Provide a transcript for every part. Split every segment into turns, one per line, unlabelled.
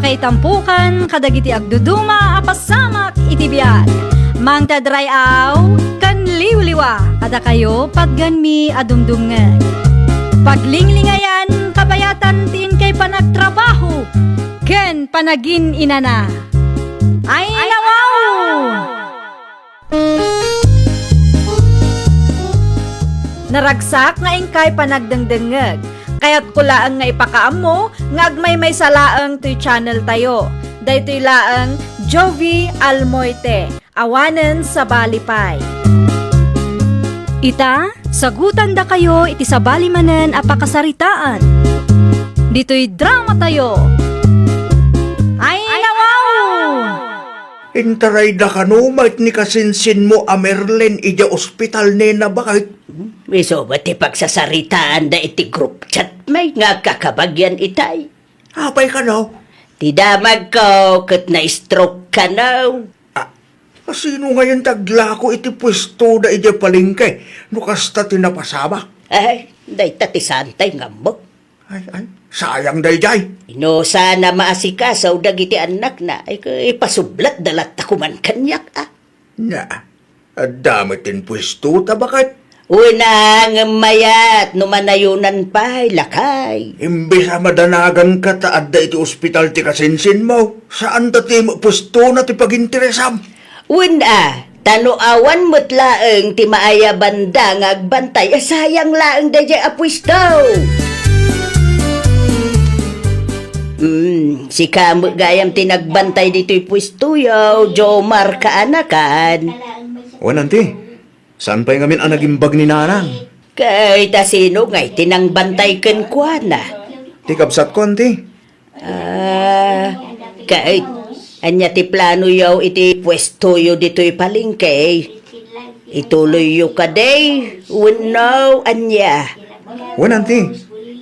kay tampukan, kadagiti agduduma, apasamak itibiyag. Mang tadray aw, kan liwliwa, kada kayo padganmi adumdumngeg. Paglinglingayan, kabayatan tin kay panagtrabaho, ken panagin inana. Ay nawaw! Naragsak nga ingkay panagdengdengeg. Kaya't kulaang nga ipakaam mo, nga agmay salaang to'y channel tayo. Daytoy laang Jovi Almoite, awanen sa balipay. Ita, sagutan da kayo iti sa balimanen apakasaritaan. Dito'y drama tayo. Ay nawaw!
Intaray da kano, mait ni kasinsin mo a Merlin ija ospital nena bakit?
Miso ba ti pagsasaritaan da iti group chat may nga kakabagyan itay?
Apay ka no?
Ti damag ko kat na-stroke ka no?
Sino ngayon tagla ko iti pwesto da ija palingke? No kasta tinapasama?
Ay, day tati santay nga mo.
Ay, sayang day jay.
Ino sana maasikasaw dagiti anak na ay ipasublat dalat takuman kanyak
Na, damit tin pwesto ta bakit?
Una nga mayat, numanayunan pa'y lakay.
Imbes a madanagan ka taad da iti ospital ti kasinsin mo, saan ta ti pwesto na ti paginteresam?
Una, tanuawan mo't laeng ti maaya banda nga agbantay, sayang laeng da jay apwisto. Si Kamo gayam tinagbantay dito'y pwesto yaw, Jomar kaanakan.
O nanti, saan pa'y ngamin ang nagimbag ni nanang?
Kay tasino ngay tinangbantay ken kuana.
Ti kabsat ko, anti.
Kay anya ti plano yaw iti pwesto yo dito'y palengke. Ituloy yo ka day, no anya.
O nanti,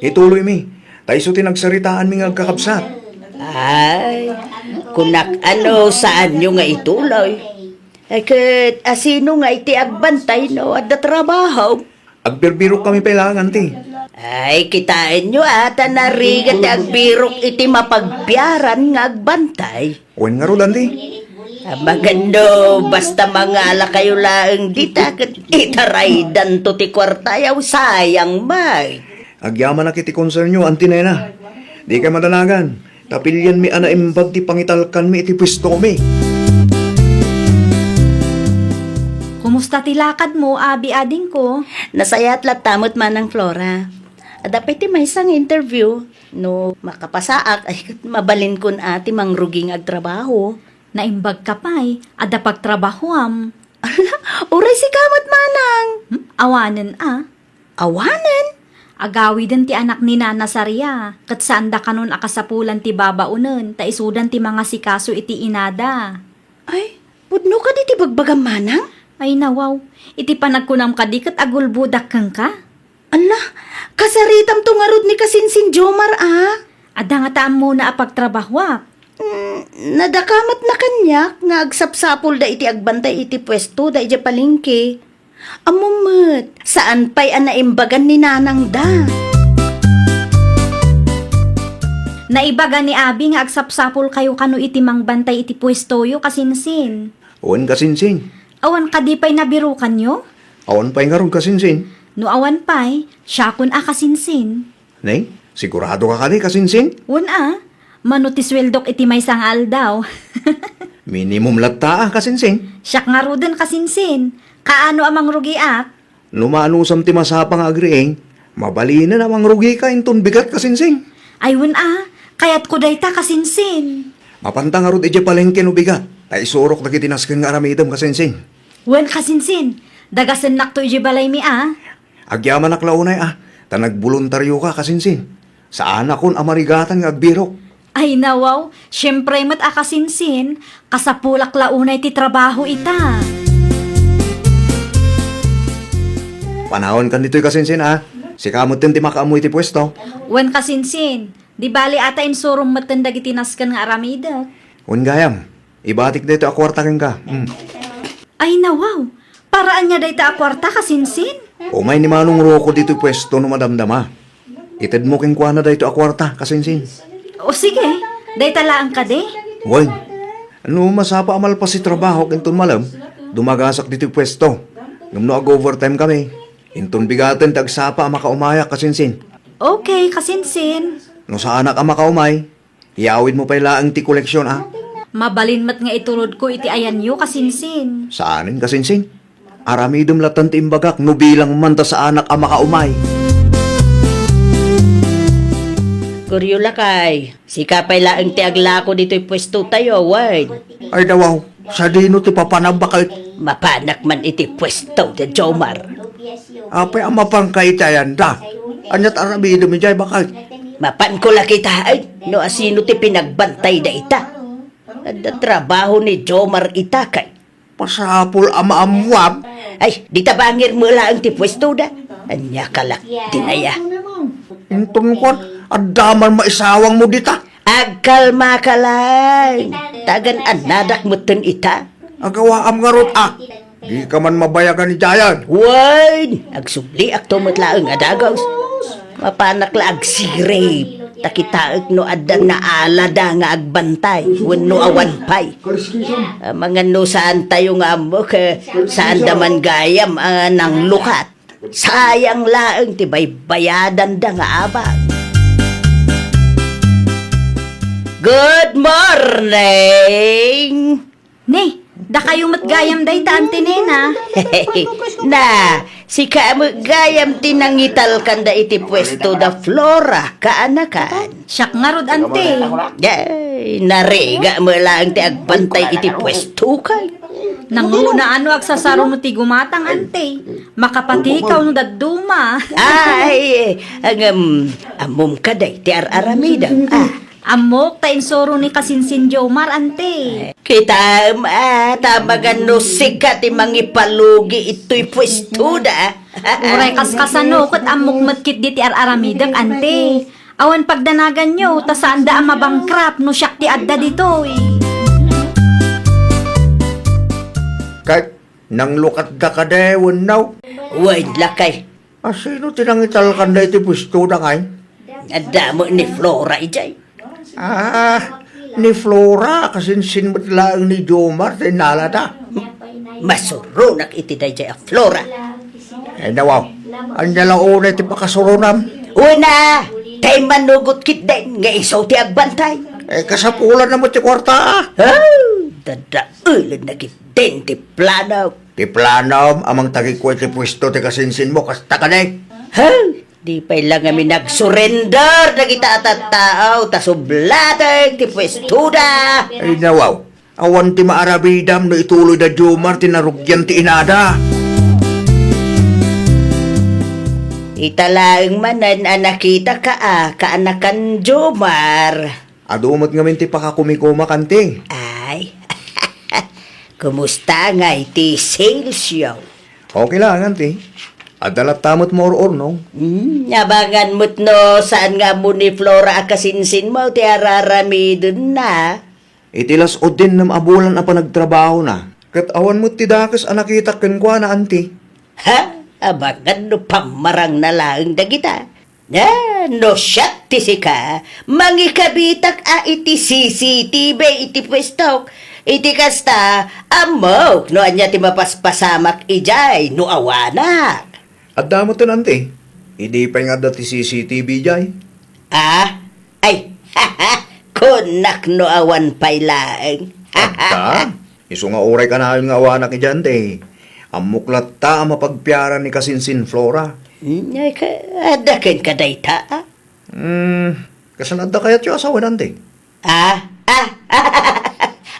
ituloy mi. Taiso tinagsaritaan mi nga kakabsat.
Ay, kunak ano saan nyo nga ituloy? Ay kat asino nga iti agbantay no at da trabaho.
Agbirbiro kami pailangan ti.
Ay, kitain nyo ata narigat agbirok iti mapagbiaran nga agbantay.
Wen nga rodan ti.
Magando, basta mangala kayo laeng dita kat itaraydan to ti kwartayaw sayang may.
Agyaman na kiti concern nyo, anti nena. Di ka madanagan. Tapilyan mi ana imbag ti pangitalkan mi iti pwesto mi.
Kumusta tilakad mo, abi-ading ko?
Nasayat latamot man ang Flora. Dapat ti may isang interview. No, makapasaak ay mabalin kun ati mangruging agtrabaho.
Naimbag ka pa'y, ada pagtrabahoam.
Uray si kamot manang.
Awanen
Awanan?
Agawi din ti anak ni Nana Saria. Kat saan da kanon akasapulan ti babaunen, ta isudan ti mga sikaso iti inada.
Ay, pudno ka di ti bagbagam manang?
Ay nawaw, iti panagkunam ka di kat agulbudak kang ka.
Ala, kasaritam to nga rod ni kasinsin Jomar
Ada nga taam muna apagtrabahwak.
Nadakamat na kanyak nga agsapsapol da iti agbantay iti pwesto da iti palengke. Amumot, saan pa'y anaimbagan ni nanang da?
Naibaga ni Abi nga agsapsapol kayo kano iti mangbantay iti pwestoyo kasinsin.
Awan kasinsin.
Awan ka di pa'y nabirukan nyo?
Awan pa'y nga ron kasinsin.
No awan pa'y, siya kun kasinsin.
Nay, sigurado ka kani kasinsin?
Wan manutisweldok iti may sangal daw.
Minimum latta kasinsin.
Siyak nga ro din kasinsin. Kaano amang rugiat?
Lumanusam ti masapang agrieng, mabali na namang rugi ka inton bigat kasinsin.
Ayun kayat ko dayta kasinsin.
Mapanta nga rod iti palengke no bigat, ay isurok na kitinasken nga aramidam kasinsin.
Wen kasinsin, dagasen nakto iti balay mi
Agyaman na klaunay tanagbuluntaryo ka kasinsin. Saan akon amarigatan nga agbirok.
Ay nawaw, syempre mat akasinsin, kasapulak launay ti trabaho ita.
Panahon kan dito'y kasinsin Si kamot din ti makaamoy ti pwesto.
Wen kasinsin, di bali ata insurong matendag itinaskan nga aramida.
Wen gayam, ibatik dito akwarta ka.
Ay nawaw, paraan niya dayta akwarta kasinsin.
Umay ni manong roko dito'y pwesto no madamdama. Ited mo king kuana dito akwarta kasinsin.
O sige, Day talaan ka de?
Wan, ano masapa amal pa si trabaho kinton malam, dumagasak dito yung pwesto. Ngam no ag-overtime kami. Inton bigaten tagsapa makaumaya kasinsin.
Okay, kasinsin.
No sa anak ang makaumay, iawid mo pa ilaang ti koleksyon
Mabalin mat nga itulod ko iti ayan yu kasinsin.
Saanin kasinsin? Aramidom latan ti imbagak no bilang manta sa anak ang makaumay.
Kuryo lakay, sikapay laang ti aglako dito'y pwesto tayo, word.
Ay dawaw, sa dino ti papanabakit.
Mapanak man iti pwesto ti Jomar.
Apay ang mapangkaitayan da. Anyat aramidom jay bakit?
Mapan ko lakita ay, no asino ti pinagbantay da ita. At trabaho ni Jomar ita kay.
Pasapul amaamuam.
Ay, di tabangir mo lang ti pwesto da. Anya kalak tinaya.
Inton kon, adaman maisawang mo dita.
Agkalma ka lang. Tagan anadak mo ten ita.
Agawaam nga rot Di ka man mabayagan ni Jayan.
Wan! Agsubli ak tumatlaang adagaws. Mapanak la agsirave. Takitaak no adan na alada nga agbantay. Wano awan pay. Mga no saan tayo nga mo ka saan daman gayam nang lukat. Sayang laang tibay bayadan da nga abang. Good morning!
Ne, da kayo matgayam day ta antinena.
Na, si gayam tinangital kanda iti pwesto da Flora, kaanakan.
Siyak nga rod ante.
Yay, nariga mo lang ti agbantay iti pwesto kay.
Nanguna ano agsasaro mo ti gumatang ante. Makapatikaw no dadduma.
Ay, amom ka day, ti araramida.
Amok ta insoro ni kasinsin Jomar ante.
Kita, tamagan no sikat ti mangipalugi ito'y pwesto da.
Uray kaskasano kat amok matkit di ti araramidak ante. Awan pagdanagan nyo, ta saan da ang mabangkrap no siyak ti adda dito
Kahit nang lukat da ka de, wanaw.
Wait, lakay.
Sino tinangital ka na iti pwesto da ngay?
Adamo ni Flora ijay.
Ni Flora, kasinsin mo't lang ni Jomar, tinala da.
Masurunak iti dayjay a Flora.
Nawaw, anya lang una iti pakasurunam.
Una, tay manugot kit din nga isaw ti agbantay.
Kasapulan na mo ti kwarta
Dadaulan na kit din ti plano.
Ti planom, amang tagikwet ti pwesto ti kasinsin mo, kasta ka na
Di pa lang kami nag-surrender na kita at tao, tasublatag ti pwesto da.
Nawaw, awan ti maarabidam no ituloy da Jomar, tinarugyan ti inada.
Italaang manan nakita ka kaanakan Jomar.
Adumot ngamin ti pakakumikuma kanti.
Ay, kumusta nga iti sales show?
Okay lang, anti. Adalat tamot mo or no?
Nabangan mo't no, saan nga mo ni Flora akasinsin mo, ti ararami dun na.
Itilas o din nam abulan a panagtrabaho na. Kat awan mo ti dakas anakita kenkwa na anti.
Ha? Abangan no pamarang na lang dagita. No shot ti sika, mangikabitak iti CCTV iti pwestok. Iti kasta, amok, no anya ti mapaspasamak ijay, no awanak.
At damo to nanti. Hindi pa nga dati CCTV jay.
Ay, kunak no awan pailaeng.
At iso nga oray ka na yung awanak ni Jante. Amuklat ta ang mapagpiara ni Kasinsin Flora.
Ay, adakin ka dayta.
Kasanad na kaya tiyo asawa nanti.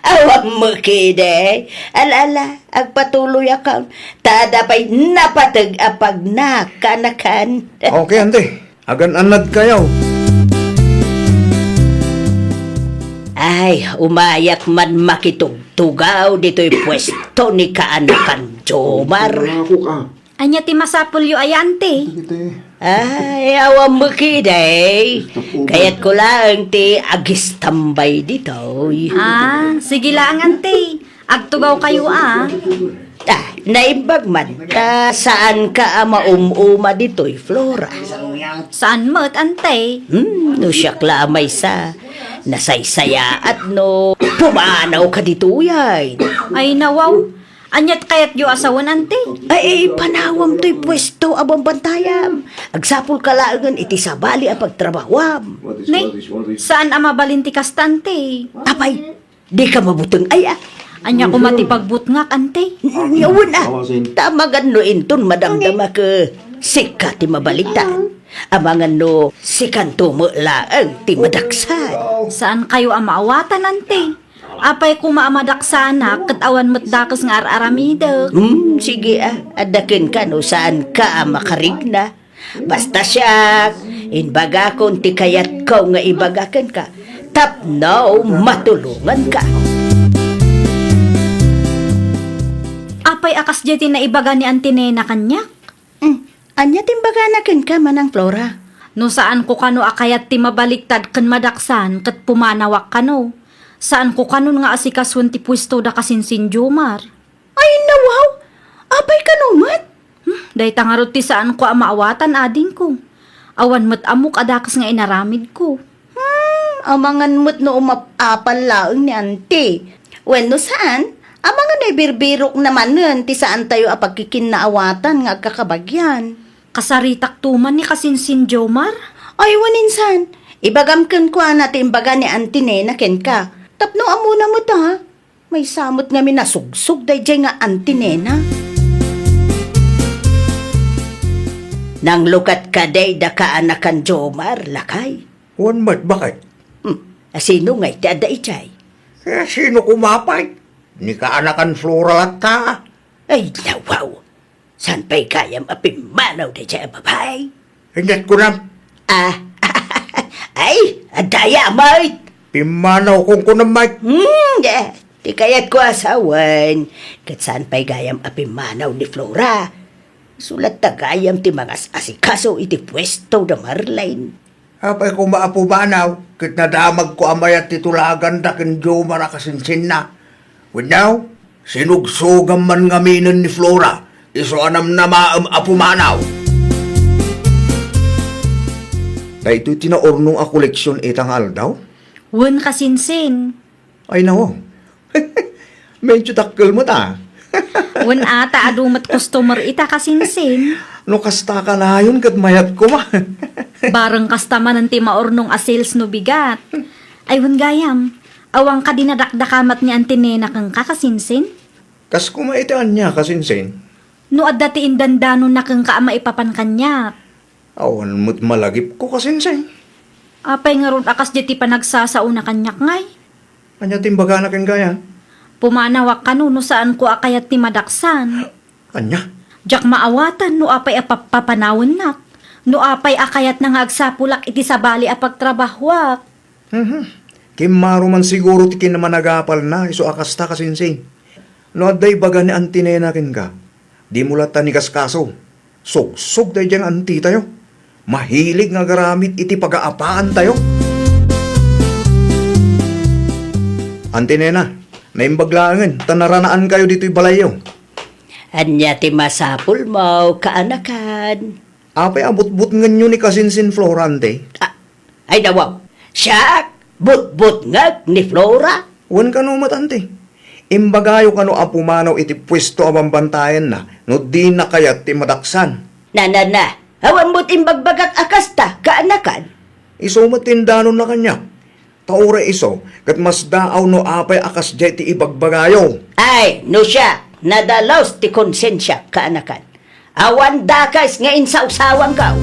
Awang mo kide. Alala, agpatuloy akang tadapay napatag apag na kanakan.
Okay, ante. Agan anad kayaw.
Ay, umayak man makitugtugaw dito'y pwesto ni kaanakan Jomar.
Anya ti masapulyo ay ante.
Ay, awang mo kide. Kaya't ko lang ti agistambay dito.
Sige lang ante. Agtugaw kayo
Naimbag man, saan ka maumuma dito'y Flora?
Saan mo't ante?
No siyak lamay sa. Nasaysaya at no, pumanaw ka dito yay.
Ay nawaw, anyat kayat yu asawan ante.
Ay, panawam to'y pwesto abang bantayam. Agsapul ka laangan iti sabali ang pagtrabahwam.
Nay, saan ama balinti kastante?
Apay, di ka mabutong ay ah.
Anya ko matipagbutngak ante.
Yawon ah. Tamagan no inton madamdama ka sika ti mabaligtan. Amangan no sikanto mo laang ti madaksan.
Saan kayo amaawatan ante? Apay ko maamadaksanak kat awan mo't dakas nga ar-aramidek.
Sige ah. Adakin ka no saan ka makarigna. Basta siya, inbaga kung ti kayat ko nga ibagakan ka. Tapnaw matulungan ka.
Apay akas jeti na ibaga ni Antinena kanyak.
Anya timbaga na ka manang Flora.
No saan ko kano akayat ti mabaliktad kan madaksan kat pumanawak kano. Saan ko kanon nga asikasun ti pwesto da kasinsin Jomar.
Ay nawaw, apay kanumat.
Day tangarot ti saan ko amaawatan ading ko. Awan mo't amok adakas nga inaramid ko.
Amangan mo't no umapapal laang ni ante. When no saan, amangan ay birbirok naman nun ti saan tayo apagkikinaawatan nga kakabagyan.
Kasaritak tuman ni kasinsin Jomar.
Ay waninsan, ibagamkan ko natin imbaga ni Antinena ken ka. Tapno amuna mo ta, may samot nga minasugsug day jay nga Antinena. Nang lukat ka day da kaanakan Jomar, lakay.
Wan mat, bakit?
Asino nga iti ada ichay?
Sino kumapay? Ni kaanakan Flora at ta.
Ay nawaw, saan pa'y kayam apimanaw day jay babay?
Hindat ko na.
Ay, adaya mait.
Pimanaw kong kunamay.
Di kaya't ko asawan. Kat saan pa'y gayam apimanaw ni Flora? Sulat ta gayam ti mga asikaso iti pwesto da Marlene.
Apay ko maapubanaw. Kit nadamag ko amayat titulagan da kin Jomar akasinsin na. With now, sinugsugan man ngaminan ni Flora. Iso anam na maam apumanaw. Dahil ito'y tinaornong a koleksyon itang aldaw?
Wen kasinsin.
Ay nao. Medyo takkel mo ta.
Wen ata adumat customer ita kasinsin.
No kasta ka na yun kat mayat ko ma.
Bareng kastaman ng timaornong a sales no bigat. Ay wen gayam, awang ka dinadakdakamat ni Antinena kang kakasinsin.
Kas kumaitaan niya kasinsin.
No adda ti indandano na kang kaama ipapan kanya.
Awan mo't malagip ko kasinsin.
Apay nga ron akas jeti panagsasauna kanyak ngay.
Kanya timbaga na kin gaya.
Pumanawak ka no saan ko akayat ti madaksan.
Kanya.
Jak maawatan no apay apapapanawan nak. No apay akayat na nga agsapulak iti sabali apagtrabahwak.
Kimaro man siguro ti kinamanagapal na iso akasta kasinsin. No aday baga ni Antinena kin ka. Di mulat ta ni kaskaso. Sogsog day dyan anti tayo. Mahilig nga garamit iti pag-aapaan tayo. Antinena, naimbaglangan, tanaranaan kayo dito'y balayo.
Anya ti masapul mo, kaanakan.
Apay abot-but nganyo ni kasinsin Florante.
Ay nawaw, siya, but-but ngag ni Flora.
Wan ka no matante. Imbagayo ka no apumanaw iti pwesto abambantayan na, no di na kayat ti madaksan.
Na, hawan mo't imbagbagak akasta, kaanakan.
Iso matindanon na kanya. Taura iso, kat mas daaw no apay akas jay ti ibagbagayo.
Ay, no siya, nadalaws ti konsensya, kaanakan. Awan dakas nga insawsawan ka.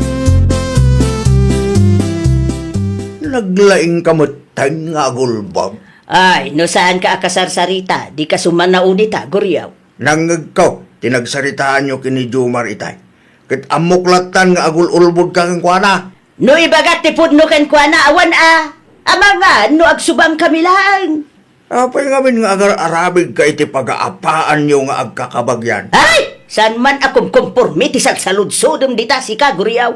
Naglaing kamatang nga gulbog.
Ay, no saan ka akasarsarita, di ka sumanaunita, guryaw.
Nangag ko, tinagsaritaan nyo kini Jomar itay. Kat amuklatan nga agul-ulbod ka kang kuana.
No ibagat ti pudno ken kuana awan Ama nga, no agsubang kami lang.
Apay ngamin nga agar-arabig ka iti pag-aapaan nyo nga agkakabagyan.
Ay! San man akong kompormi ti salud-sudom dita si kaguryaw.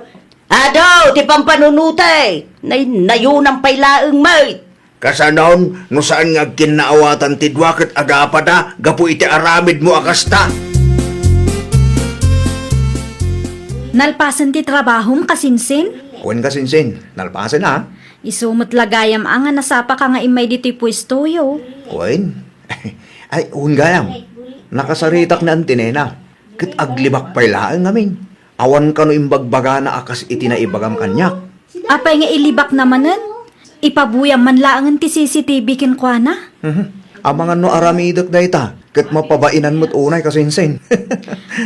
Adaw, ti pampanunutay. Nayunang paylaeng mait.
Kasanon, no saan nga kinaawatan ti dwakit agapada, gapu iti aramid mo akasta.
Nalpasan ti trabahom kasinsin?
Kuwan kasinsin, nalpasan ha?
Isumot lagayam ang nga nasapa ka nga imay dito'y pwesto yo.
Wen. Ay, gayam. Nakasaritak na antinena. Kit aglibak pa'y laang ngamin. Awan ka no imbagbaga na akas itinaibagam kanyak.
Apay nga ilibak namanen. Ipabuyam man laangan ti CCTV kin kwa na.
Amangan no aramidok da ita. Kit mapabainan mo't unay kasinsin.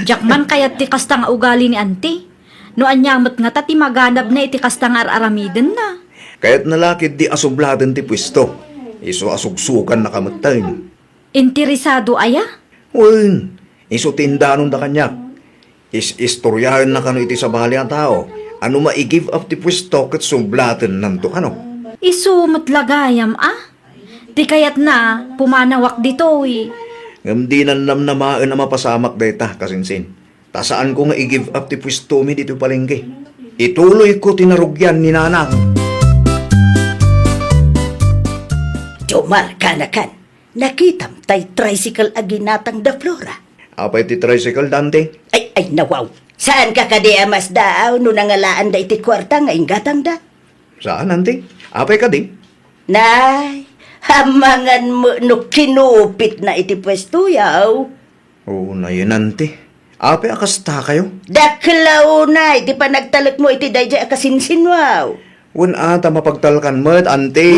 Jakman kayat ti kasta nga ugali ni auntie. No anyamot nga ti maganap na iti kasta nga aramiden na.
Kaya't nalakid di asubladan ti pwesto. Iso asugsukan na kamatay.
Interesado aya?
Wen. Iso tindanon da kanyak. Istoryahan na kano iti sa bali ang tao. Ano ma-give up ti pwesto kat subladan nanto kano.
Isumot lagayam Di kayat na pumanawak dito
Ngam di nanam na maan na mapasamak dayta kasinsin. Tasaan ko nga i-give up ti pwesto mi dito palengke. Ituloy ko tinarugyan ni nanang.
Jomar kanakan, nakitam tay tricycle aginatang da Flora.
Apay ti tricycle, Dante?
Ay, nawaw. Saan ka kadi amas daaw no nangalaan da iti kwarta nga ingatang da?
Saan, Dante? Apay ka di?
Nay, hamangan mo no kinupit na iti pwesto yaw.
Oo na yun, Dante. Apay akasta kayo?
Daklaw na, iti pa nagtalak mo iti dayjay akasinsin wow.
Wan ata mapagtalkan mo, Dante.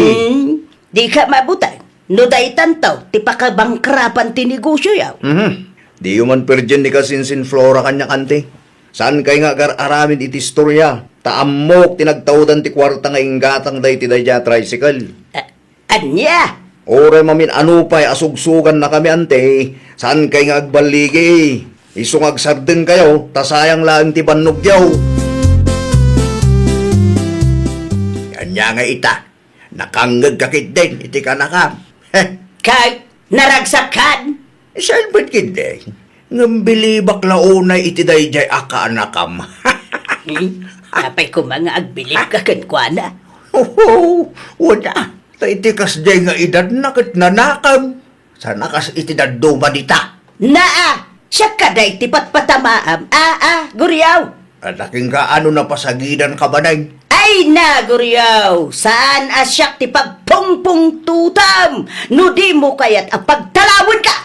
Di ka mabutay. No day tantaw, ti pakabangkrapan ti negosyo yaw.
Di man perjen ni kasinsin Flora kanya kante. Saan kay nga aramin iti istorya? Taamok tinagtawdan ti kwarta nga inggatang day ti dayja tricycle.
Anya?
Ore mamin ano pa'y asugsugan na kami ante. Saan kay nga agbaligi? Isong agsarden kayo, tasayang lang ti banugyaw. Kanya nga ita. Nakangag kakit din, iti ka nakam.
Kay naragsakan?
Saan ba't kindi? Ngambili bakla unay iti dayjay aka anakam.
Apay ko mga agbilip ka kankwana.
Wala. Ta itikas day nga edad nakit nanakam. Sa nakas iti daduma dita.
Naa! Siya kaday tipat patamaam. Guryaw!
Anaking ka ano na pasagidan ka ba nay?
Ay na, guryaw! Saan asyak ti pagpungpung tutam? No di mo kayat ang pagtalawon ka!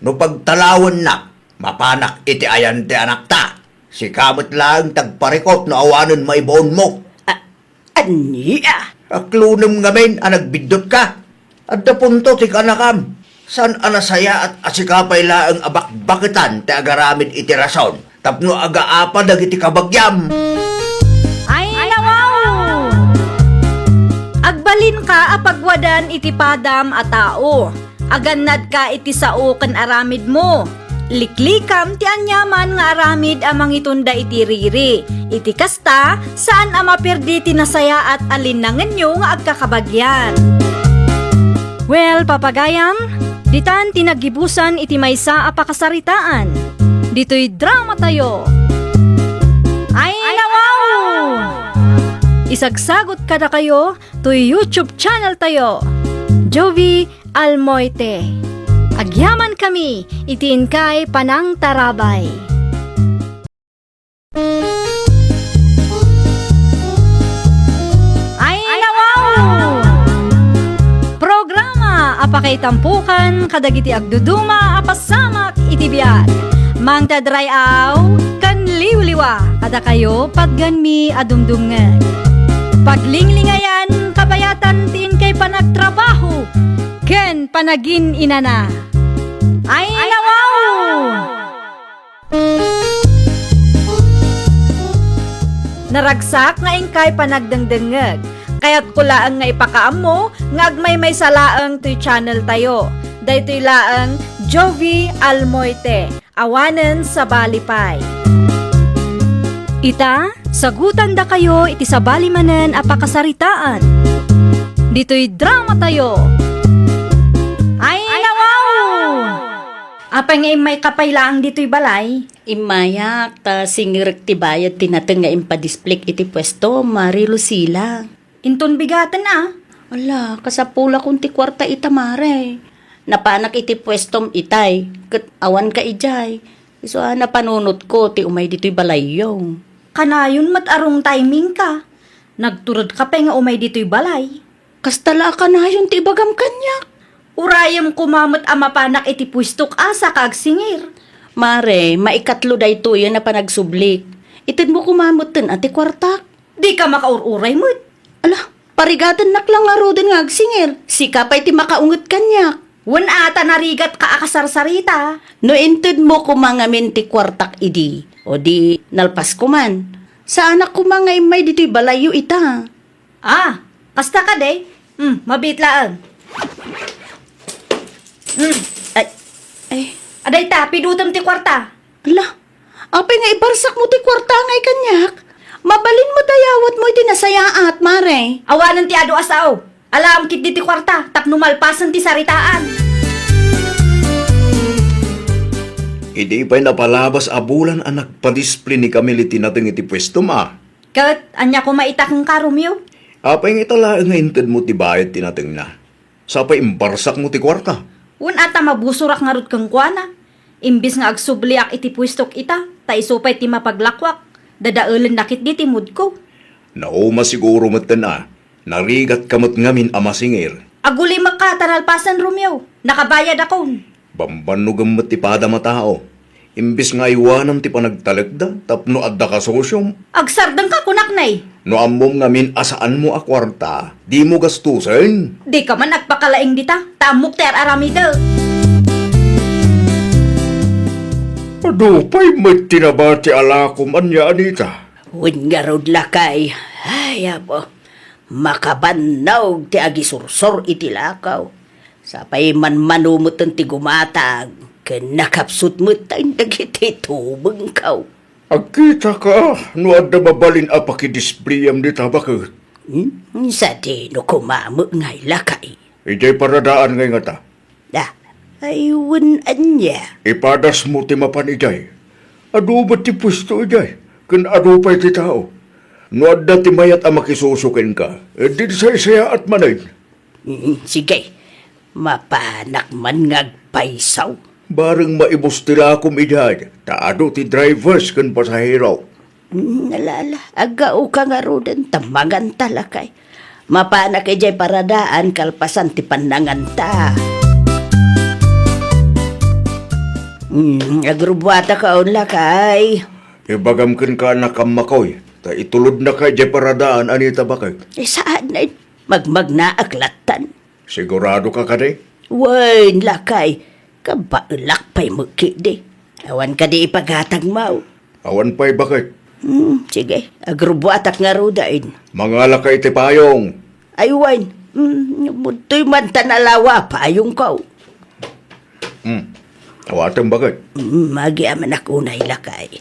No pagtalawon na, mapanak iti ayan ti anak ta. Si kamot lang tagparikot no awanan maibaon mo.
Anya?
Aklunam ngamin nagbidot ka. At punto ti kanakam. San anasaya at asikapay laang abakbakitan ti agaramid iti rason. Tapno agaapa dagiti kabagyam.
Ay, nawaw! Agbalin ka apagwadan iti padam a tao. Agannad ka iti sao ken aramid mo. Liklikam ti anyaman nga aramid amang itunda iti riri. Iti kasta, saan ama perdi tinasaya at alinangan nyo nga agkakabagyan. Well, papagayam, ditan tinagibusan iti maysa a pakasaritaan. Dito'y drama tayo. Ay, nawaw! Isagsagot kada kayo to YouTube channel tayo. Jovi Almoite. Agyaman kami, itiin kay Panang Tarabay. Ay, nawaw! Programa apakay tampukan kadagiti agduduma apasamak itibiyat. Mang tadrayaw kan liwliwa kada kayo pagganmi adumdumngan. Paglinglingayan kabayatan tin kay panagtrabaho ken panagin inana. Ay, nawaw! Naragsak nga ingkay panagdengdengeg. Kaya't kulaang nga ipakaam mo nga agmay may salaang to'y channel tayo. Daytoy laang Jovi Almoite. Awanen sa Balipay. Ita, sagutan da kayo iti sa balimanen apakasaritaan. Dito'y drama tayo. Ay, nawaw! Apa nga may kapaylaang dito'y balay?
Imayak, ta singirek ti bayad tinateng nga impadisplek iti pwesto, Mari Lucila.
Inton bigatan
Ala, kasapula kung ti kwarta itamare. Napanak iti pwestom itay, kat awan ka ijay. So, napanunot ko, ti umay dito'y balayong.
Kanayon mat arong timing ka. Nagturod ka pa nga umay dito'y balay.
Kastala ka na yung tibagam kanya.
Urayam kumamot ang mapanak iti puistok asa kaag singir.
Mare, maikatlo da ito yan na panagsublik. Itid mo kumamot din ati kwartak.
Di ka makaururay mo't.
Ala, parigadan naklang nga rodin nga agsingir. Sika pa iti makaungot kanya.
Wan ata narigat ka akasarsarita.
No inted mo kumangamin ti kwartak idi. O di nalpas kuman. Sa anak kumangay may dito'y balayo ita.
Ah, kasta ka day. Mabitlaan.
Ay,
Aday ta, pidutam ti kwarta.
ala, apay nga ibarsak mo ti kwarta ngay kanyak. Mabalin mo dayawat mo iti nasayaat, mare.
Awanan ti ado asaw. Alam kit di ti kwarta, tapno malpasan ti saritaan.
Hindi pa'y napalabas abulan ang nagpadisplay ni Camille tinating iti pwesto ma.
Kat, anya ko maitak ng karumyo.
Apay nga itala nga inted mo ti bayad tinating na. Sapay imbarsak mo ti kwarta.
Un ata mabusurak nga rod kang kuana. Imbis nga agsubliak iti puistok ita, ta isupay ti mapaglakwak. Dadaulan nakit di ti mood ko.
Nauma siguro mo't na. Narigat kamot ngamin amasingir.
Aguli makatanalpasan Romeo. Nakabayad akon.
Bambanugam mo't ti pada matao. Imbis nga iwanan ti panagtalagda, tapno adda ka sosyom.
Agsardang ka kunaknay.
No amom ngamin asaan mo a kwarta, di mo gastusin.
Di ka man nagpakalaing dita. Tamok ter aramida.
Ano pa'y may tinabati alakom anya anita?
Huwag nga rod lakay. Ay, abo. Makabannaw ti agisursor iti lakaw. Sapay man manumot ang ti gumatag. Kanakapsut mo tayong dagiti tubang kaw.
Agkita ka, no adda babalin apakidispliyam di tabakot.
Sa di no kumamo ngay lakay.
Ijay paradaan ngay nga ta.
Ayun anya.
Ipadas mo ti mapan ijay. Ado ba ti pwesto ijay? Kan ado pa'y ti tao. No adda ti mayat ang makisusukin ka, di saya at manay.
Sige, mapanak man ngagpaisaw.
Bareng maibos tila akom ijay, taado ti drivers kan pasahero.
Nalala, agao ka nga rodan, tamangan talakay. Mapanak ijay paradaan, kalpasan ti panangan ta. Agrubwata ka on lakay.
Ibagam kan ka nakamakoy, ta itulod na kay jay paradaan anita bakay.
Saan na magmag na aklatan?
Sigurado ka kaday?
Wain lakay, kabaulak pa'y magkidi. Awan ka di ipaghatag mau.
Awan pa'y bakay.
Sige, agrubwatak nga rodain.
Mga lakay ti payong.
Ay, wain, mutoy man tanalawa payong kaw.
Awatang bakay.
Magiaman ako na ilakay.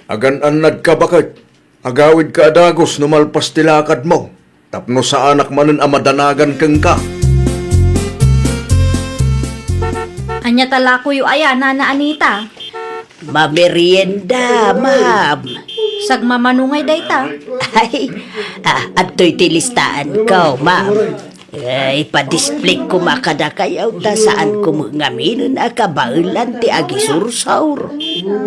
Agan-anad ka bakay. Agawid ka adagos numalpas tilakad mo. Tapno sa anak manan amadanagan kang ka.
Anya tala ko yu aya, Nana Anita.
Mamerienda, ma'am.
Sagmamanungay dayta.
Ay, ato'y tilistaan ko, ma'am. Ay, pa-display ko makadakayaw ta saan ko ngamin na kabaulan ti agisursaur.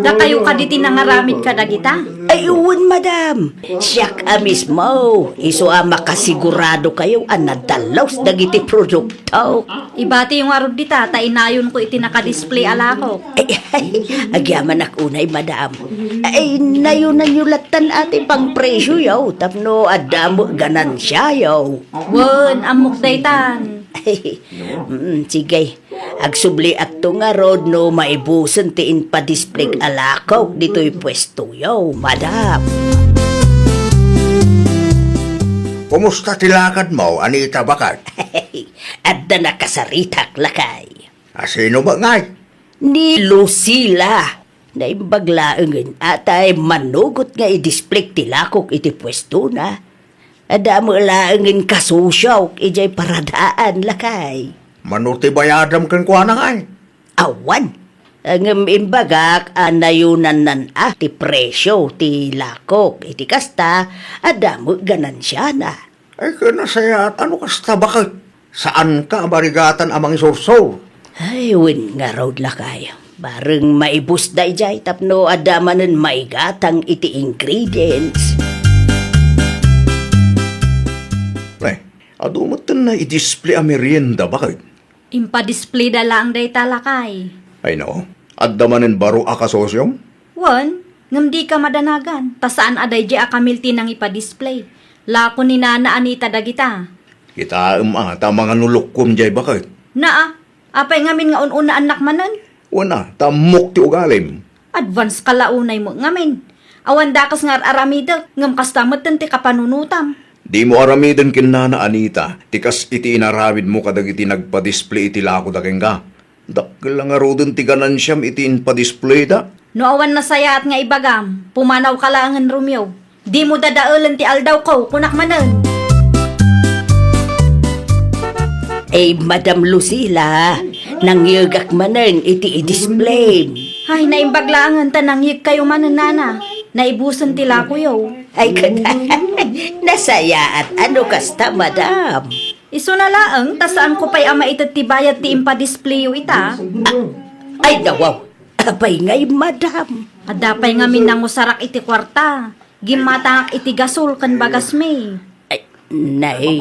Da kayo ka di tinangaramid ka dagita.
Ay, uwan, madam. Siyak mismo. Iso makasigurado kayo ang nadalaws dagiti produkto.
Ibati yung arod dita, ta inayon ko iti nakadisplay alako.
Ay, agyaman unay, madam. Ay, nayunan nyo latan ati pang presyo yaw. Tapno, adamo ganansya yaw.
Wan, amok daytan.
Ay, sige. Agsubli ato nga rod no maibusan tiin pa display alakaw dito'y pwesto yaw, madam.
Kumusta tilakad mo, anita bakay?
Adda nakasaritak lakay.
Asino ba ngay?
Ni Lucila. Naimbaglaangan atay manugot nga i-display tilakok iti pwesto na. Ada mo laangin kasusyaw ijay paradaan lakay.
Manuti bayadam kan kuha na ngay.
Awan. Ang imbagak anayunan nan ti presyo ti lakok iti kasta ada mo ganansya na.
Ay kanasayat, ano kasta bakay? Saan ka barigatan amang isurso?
Ay, win nga raw lakay. Bareng maibus da ijay tapno adamanan maigatang iti ingredients.
Adumatan na i-display ang merienda, bakit?
Impa-display da lang day talakay.
Ay no, adamanin baro akasosyong?
Wan, ngam di ka madanagan. Ta saan aday di akamilti nang ipa-display. Lako ni Nana Anita dagita.
Kita ata mga nulukom jay bakit?
Naa, apay ngamin nga ununa anak manan.
Wana, tamok ti ugalim.
Advance kalaunay mo ngamin. Awan dakas nga aramida, ngam kastamatan ti kapanunutam.
Di mo aramidin kin Nana Anita, tikas iti inarawid mo kadag iti nagpa-display iti lako da ken ka. Dakil lang nga rodon ti ganansiyam iti inpa-display da.
No awan na saya at nga ibagam, pumanaw ka langan Romeo. Di mo dadaulan ti aldaw ko, kunak manan.
Madam Lucila, nangyagak manan iti i-display.
Ay, naimbaglaangan ta nang yig kayo manan Nana. Naibusan tila ko yo.
Ay, nasaya at ano kasta, madam?
Iso na laang, ta saan ko pa'y ama ito't tibayat ti impa-display yo ita.
Ay, nawaw. Abay ngay, madam.
Adapay nga minangusarak iti kwarta. Gimatangak iti gasol kan bagas me.
Ay, nay.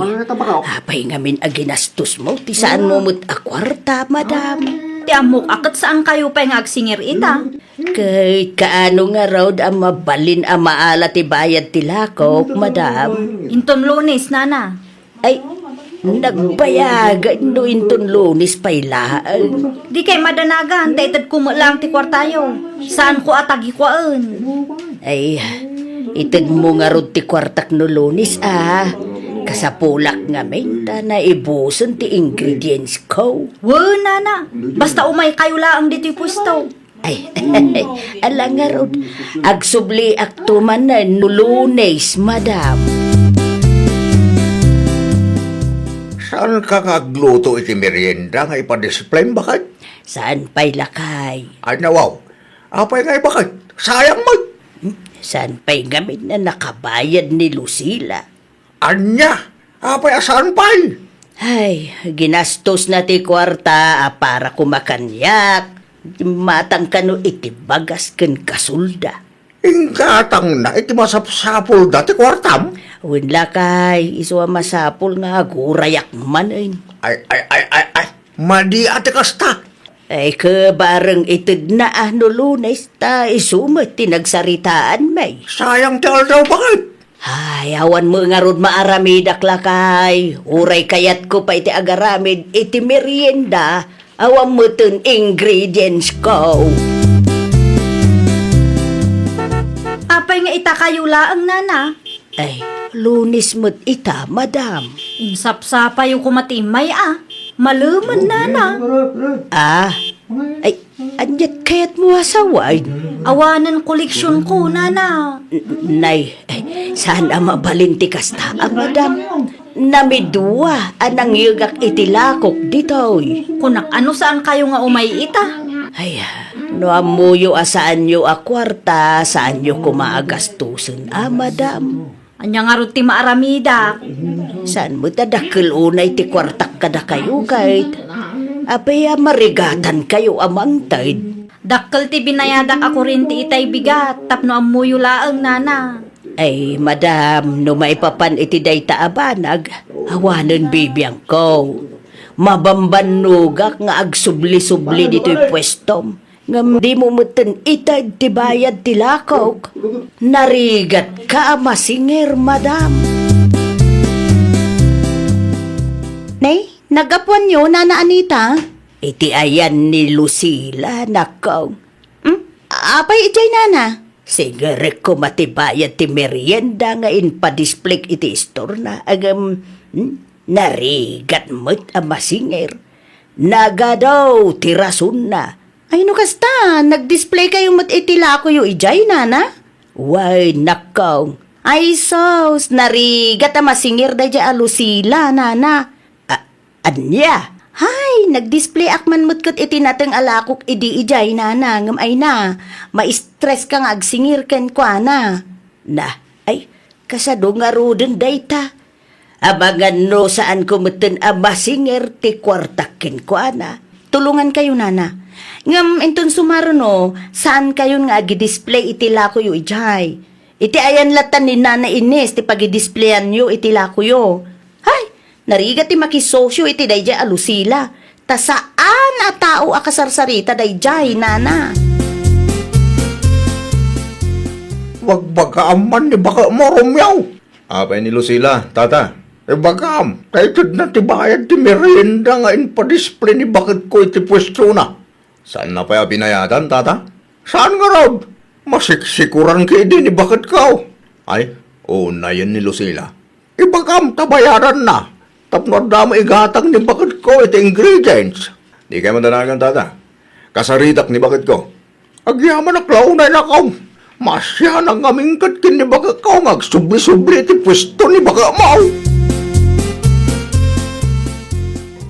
Abay nga min aginastos mo. Ti saan mo mo't akwarta, madam?
Ti amok akat saan kayo pa'y nga agsingir ita.
Kay kaano nga raw ang mabalin ang maala ti bayad ti lakop, madam?
Inton Lunes, Nana.
Ay, nagbayagan no inton Lunes pa'y laan.
Di kay madanagan, taitad kumulang ti kwartayo. Saan ko atagi kwaan?
Ay, itag mo nga ron ti kwartak no Lunes, ah. Kasapulak nga menta na ibuson ti ingredients ko.
Wow, Nana. Basta umay kayo laang dito'y pwesto.
Ay, ala nga ron. Agsubli aktuman na no Lunes, madam.
Saan ka kagluto iti merienda nga ipa-display bakit?
Saan pa'y lakay?
Ay nawaw, apay nga bakit? Sayang mo!
Saan pa'y gamit na nakabayad ni Lucila?
Anya, apay asan pa'y?
Ay, ginastos na ti kwarta para kumakanyak. Matang kano iti bagas ken kasulda.
Ingkatang na iti masapsapol dati kwartam.
Wala kay, iswa masapol nga agurayak man ay.
Ay, madi ate kasta.
Ay, kabarang itid na no Lunes, ta isumat tinagsaritaan may.
Sayang ti aldaw bakit?
Ay, awan mo nga ron maaramidak lakay. Uray kayat ko pa iti agaramid, iti merienda. Awan mo ton ingredients ko.
Apay nga ita kayo laang, Nana.
Ay, Lunes mo't ita, madam.
Insapsapa yung kumatimay Maluman, Nana.
Ah, ay, anyat kayat mo asaway.
Awanan koleksyon ko, Nana.
Nay, sana mabalinti kasta ang madam. Namidua anang yugak itilakok ditoy.
Kunak ano saan kayo nga umay ita?
Ay, no amuyo asaan yo akwarta, saan yo kumaagastusan, madam.
Anya nga ruti maaramida.
Saan mo tadakil unay ti kwartak kada kayo kahit apaya marigatan kayo amang taid.
Dakkel ti binayadak ako rin ti itay bigat, tapno amuyo laang, Nana.
Ay, madam, no maipapan iti dayta abanag, awanan bibiyang ko. Mabambanugak nga agsubli-subli dito'y pwestom. Ngam di mo mutin itad ti bayad ti lakok. Narigat ka masinger, madam. Nay, nagapuan nyo, Nana Anita? Iti ayan ni Lucila, nakaw. Apay ijay, Nana? Sigare ko matibayad ti merienda nga inpa-display iti store na agam narigat mo't amasinger. Nagadaw ti rason na. Ay no kasta, nag-display kayo mo't itila ko yung ijay, Nana? Why, nakaw. Ay sos, narigat amasinger da dya Lucila, Nana. Anya? Hay, nag-display akman mo't kat iti natang alakok idi ijay, Nana, ngam ay na. Ma-stress ka nga agsingir ken kwa na. Na, ay, kasado nga roden dayta. Abangan no saan kumuten amasinger ti kwartakin kwa na. Tulungan kayo, Nana. Ngam enton sumaro no, saan kayo nga agi-display iti lako yu ijay. Iti ayan latan ni Nana Ines ti pagi-displayan yu iti lako yu. Hay, Narigat ti makisosyo iti dayjay a Lucila. Ta saan a tao a kasarsarita dayjay, nana?
Wag bagaaman ni baka mo, Romeo. Apay ni Lucila, tata. Bagam, kahit na ti bayad ti merienda nga in pa-display ni bakit ko iti pwesto na. Saan na pa binayadan, tata? Saan nga raw? Masiksikuran kayo din ni bakit ka. Ay, na yan ni Lucila. Ibagam, tabayaran na. Tapno damo igatang ni bakit ko iti ingredients. Di kayo mandanagan, tata. Kasaritak ni bakit ko. Agyaman na klaunay na kaw. Masya nang aming katkin ni baka kaw. Agsubli-subli iti pwesto ni baka mau.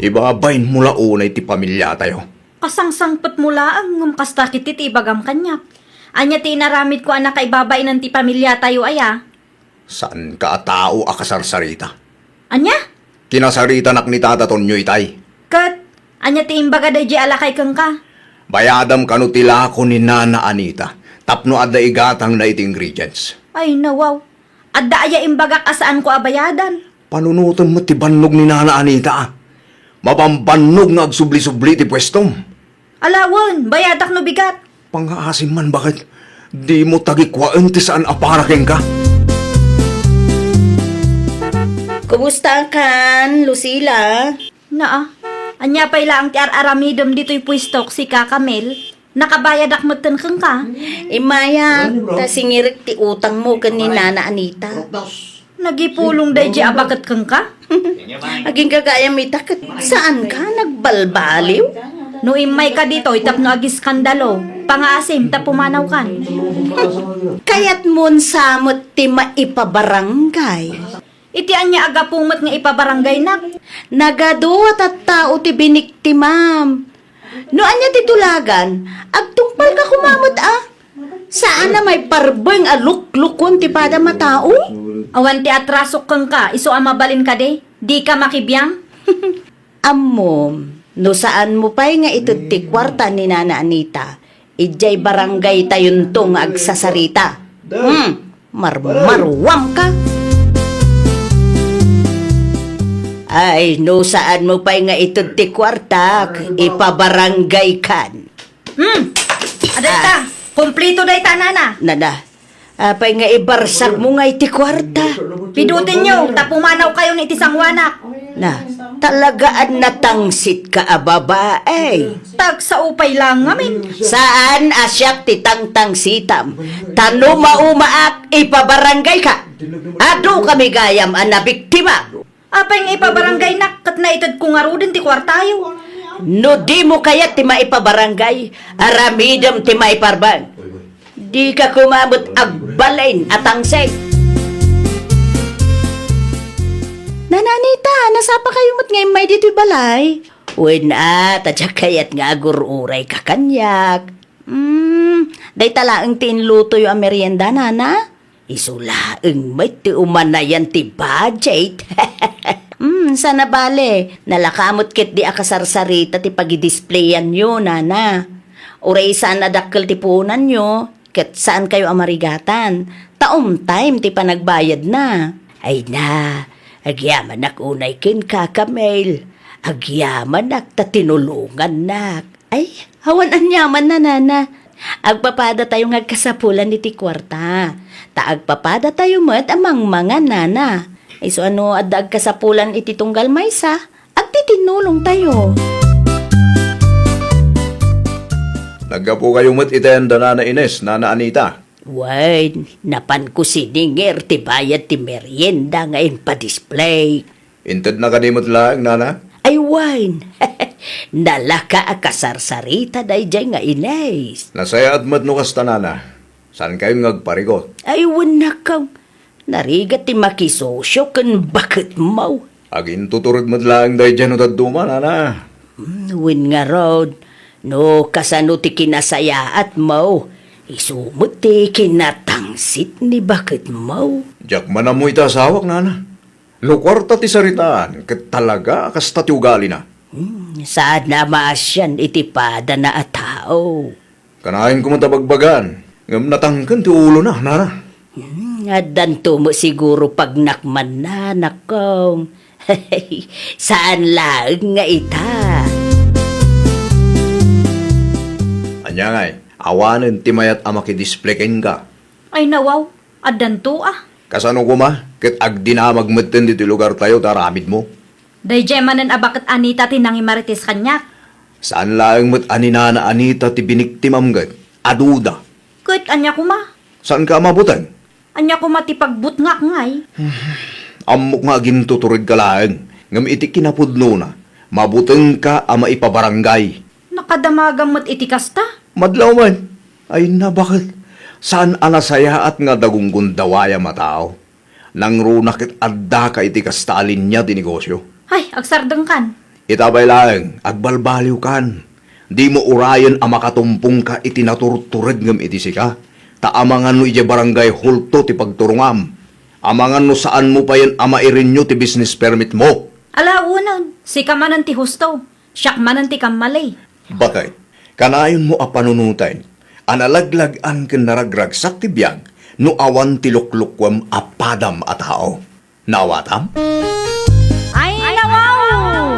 Ibabayin mula unay ti pamilya tayo.
Kasangsangpot mula ang ngumkasta kitit ibagam kanyak. Anya ti inaramid ko anak kaibabay ng ti pamilya tayo aya.
Saan ka tao akasarsarita?
Anya?
Kinasarita nak ni tata Tonyo itay.
Kat, anya ti imbaga day di alakay kang ka.
Bayadam kanu tila ko ni Nana Anita. Tapno adda igatang na iti ingredients.
Ay nawaw. Adda aya imbaga kasaan ko abayadan.
Panunutan mo ti bannog ni Nana Anita. Mapambannog nga agsubli-subli ti pwestom.
Alawon, bayadak no bigat.
Pangaasim man bakit di mo tagikwaan ti saan aparaking ka?
Kumusta kan, Lucila?
Naa, anya pa ila ang ti aramidom dito'y pwistok si Kakamel. Nakabayad akmatan kang ka.
Imaya, ta singirit ti utang mo kan ni Nana Anita.
Nagipulong day di abakat kang ka.
Aging kagaya may takot. Saan ka nagbalbaliw?
No imay ka dito, itap no agi skandalo. Pangaasim, ta pumanaw kan.
Kayat mon samot ti maipabarangay.
Iti anya aga pumat nga ipabarangay nak.
Nagaduwat at tao ti binikti, ma'am. No anya ti tulagan, agtungpal ka kumamot Saan na may parbeng aluk-lukon ti pada matao?
Awan ti atrasok kang ka, iso amabalin ka de. Di ka makibiyang.
Amom, no saan mo pa'y nga ito ti kwarta ni Nana Anita, ijay barangay tayon tong agsasarita. Marmarwam ka. Ay, no saan mo pa'y nga ito ti kwarta, ipabarangay kan.
Aday ta, kumplito day ta nana.
Nana, apay nga ibarsak mo nga iti kwarta.
Pidutin nyo, ta pumanaw kayo ni tisang wanak.
Na, talagaan natangsit ka babae.
Tag sa upay lang ngamin.
Saan asyak ti tangtang sitam? Tano maumaak ipabarangay ka. Ado kami gayam ang nabiktima.
Apay nga ipabarangay nak, kat na itad kung arudin ti kwartayo.
No di mo kaya ti maipabarangay, aramidam ti maiparbang. Di ka kumabot agbalain at angsay. Nananita, nasapa kayo mo't ngayon may dito'y balay? Uy na, tadya kayat nga agururay ka kanyak. Day talaang tinluto yung merienda, nana? Isulaang may ti umanayan ti budget. Sana bale, nalakamot kit di akasarsarita ti pagidisplayan nyo, nana. Uray sana dakkel ti punan nyo, kat saan kayo amarigatan. Time ti panagbayad na. Ay na, agyaman nak unay kin Kakamel. Agyaman nak tatinulungan nak. Ay, hawan anyaman na, nana. Agpapada tayo ngagkasapulan ni ti kwarta. Taagpapada tayo mat amang mga nana. Ay so ano adag kasapulan iti tunggal maysa, agtitinulong tayo.
Naggapo kayo mat itayan da Nana Ines, Nana Anita.
Wait, napan ko siningir ti bayad ti merienda ngayon pa-display.
Inted na kanimot lang, Nana.
Ay wine, nalaka akasarsarita day jay nga Ines.
Nasaya at mat no kasta, Nana. Saan kayo ngagparigot?
Ay wanakaw, narigat ti makisosyo kan bakit mau.
Agin tuturog mat lang day dyan utad duma, Nana.
Win nga rod, no kasano ti kinasaya at mau. Isumot ti kinatangsit ni bakit mau.
Diyak man mo itasawak, Nana. Lukwarta ti saritaan, kat talaga kasta ti ugali na.
Saan na maasyan iti pada na a tao.
Kanahin ko matabagbagan. Ngam natangkan ti ulo na, Nana.
Adan mo siguro pag nakman na, nakong. Saan lang nga ita?
Anya ngay, awanan ti mayat ama kidisplayin ka.
Ay nawaw, adan to ah.
Kasano ko ma, ket agdinamag maten dito lugar tayo taramid mo.
Day jemanan abakit Anita tinangi marites kanyak.
Saan lang mat anina na Anita ti biniktimam gat? Aduda.
Kahit anya ko ma.
Saan ka mabutan?
Anya ko matipagbut nga ngay.
Amok nga gintuturig ka lang. Ngam iti kinapudno na. Mabuteng ka ama ipabarangay.
Nakadamagang mat itikas ta.
Madlaw man. Ay na bakit? Saan anasaya at nga dagunggun dawaya matao? Nang runakit adda ka iti kastalin niya di negosyo.
Ay, agsardeng kan.
Itabay lang, agbalbaliw kan. Di mo urayan ama katumpong ka iti naturturig ngam iti sika. Taamangan no iti barangay hulto ti pagturungam. Amangan no saan mo pa yan ama irinyo ti business permit mo.
Alaunan, si kamanan ti husto. Siyak manan ti kamalay.
Bakit? Kanayon mo a panunutan. Analaglagan ken naragragsak ti biyag no awan ti luklukwam a padam a tao. Nawatam?
Ay, nawaw!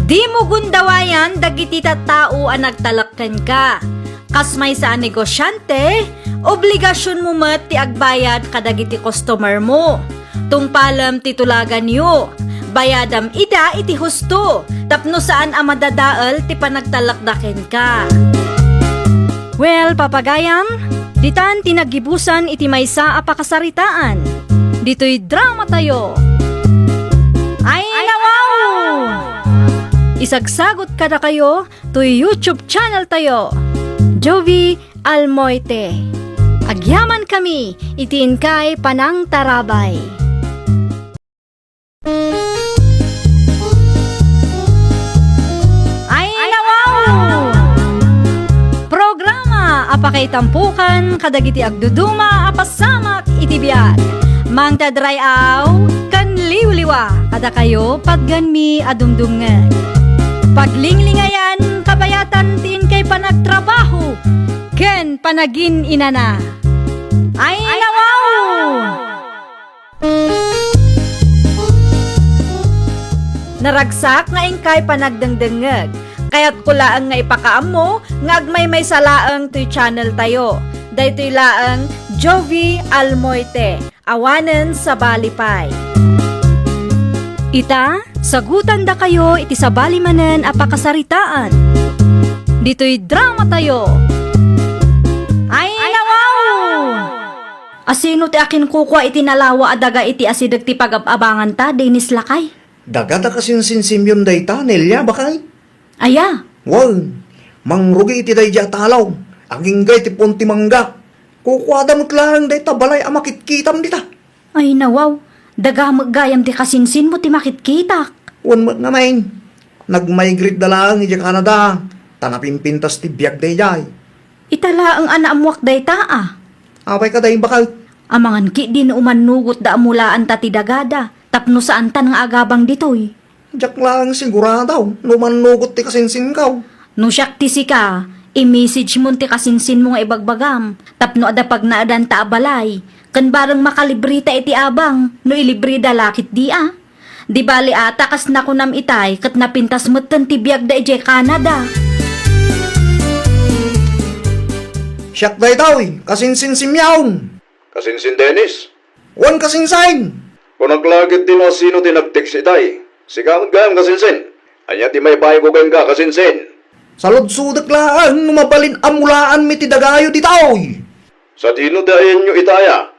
Di mo gundawayan dagiti tattao ang nagtalakkan ka. Kasmay sa negosyante, obligasyon mo mat ti agbayad kadagiti customer mo. Tungpalam ti tulagan yo. Bayadam ida iti husto. Tapno saan ang madadaal ti panagtalakdaken ka. Well, papagayam, ditan tinagibusan iti maysa a pakasaritaan. Dito'y drama tayo. Ay, nawaw! Isagsagot ka na kayo to YouTube channel tayo. Jovi Almoite. Agyaman kami, itiin kay Panang Tarabay. Ay, nawaw! Programa apakay tampukan kadagiti agduduma apasamak itibiyag. Mang tadrayaw kan liwliwa kada kayo pagganmi adumdumngeg. Paglinglingayan kabayatan tin kay panagtrabaho ken panagin inana. Ay, nawaw! Naragsak nga ingkay panagdengdengeg. Kaya't kulaang nga ipakaam mo, nga agmay salaang to'y channel tayo. Daytoy laang Jovi Almoite, awanen sa balipay. Ita, sagutan da kayo iti sa balimanen a pakasaritaan. Dito'y drama tayo. Ay, nawaw! Asino ti akin kukwa iti nalawa adaga iti asidag ti pag-abangan ta, Dennis Lakay?
Dagata kasinsinsimyon day ta, Nelia, bakay?
Aya,
Wal, mangrugi iti day talaw. Agingay ti punti mangga. Kukwada mo't lang day ta, balay amakitkitam dita.
ay nawaw. Daga maggayam ti kasinsin mo ti makitkita.
Wan mo nga main. Nag-migrate da lang iti Canada. Tanapimpintas ti biyag day jay.
Itala ang anaamuak day taa.
Apay ka day bakal.
Amangan ki din umanugot da amulaan ta ti dagada. Tapno saan ta nga agabang ditoy.
Diyak lang siguradaw. Numanugot ti kasinsin kaw.
No siyak ti sika, i-message mo ti kasinsin mo nga ibagbagam. Tapno ada pag naadan ta abalay. Kan barang makalibrita iti abang, no ilibri da lakit di ah. Di bali ata kas nakunam itay, kat napintas mo ti biyag da ije Canada.
Siyak day daw kasinsin simyaon. Kasinsin Dennis? Wan kasinsain. Kung naglagit din o sino tinag-text itay. Sigang gayam kasinsin. Anya ti may bahay ko kayong ka kasinsin. Salud-sudak lang numabalin amulaan mi ti dagayo di taoy. Sa dino dayan nyo itaya?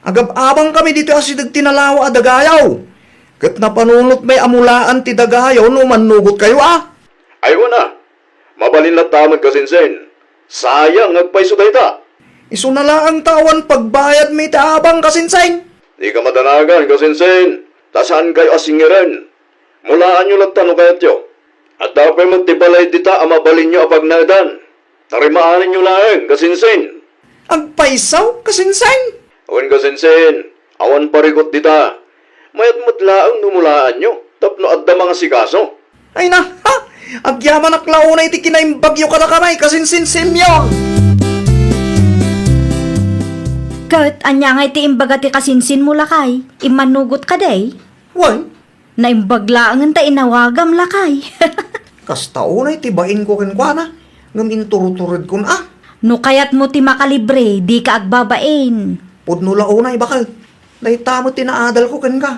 Agab-abang kami dito asidag tinalawa a dagayaw. Kat napanunot may amulaan ti dagayaw no manugot kayo ah. Ayaw na. Mabalin na tamad kasinsin. Sayang nagpaiso day ta. Iso na lang ang tawan pagbayad may taabang kasinsin. Di ka madanagan kasinsin. Tasaan kayo asingiran. Mulaan nyo lang tanong kayat yo. At dapat magtibalay dita ang mabalin nyo apag nadan. Tarimaanin nyo lang kasinsin. Ang paisaw kasinsin? Awan kasinsin. Awan parigot dita. Mayat mutlaang numulaan nyo. Tapno adda mga sikaso. Ay na, ha? Agyaman na klauna iti kinaimbagyo ka na kamay kasinsin simyo.
Kat anya nga iti imbaga ti kasinsin mo lakay, imanugot ka day.
Wan,
Naimbaglaangan ta inawagam lakay.
kasta unay tibain ko kenkwana. Ngam inturturod kun
No kayat mo ti makalibre, di ka agbabain.
Pudnula unay bakal. Day tamo tinaadal ko ken ka.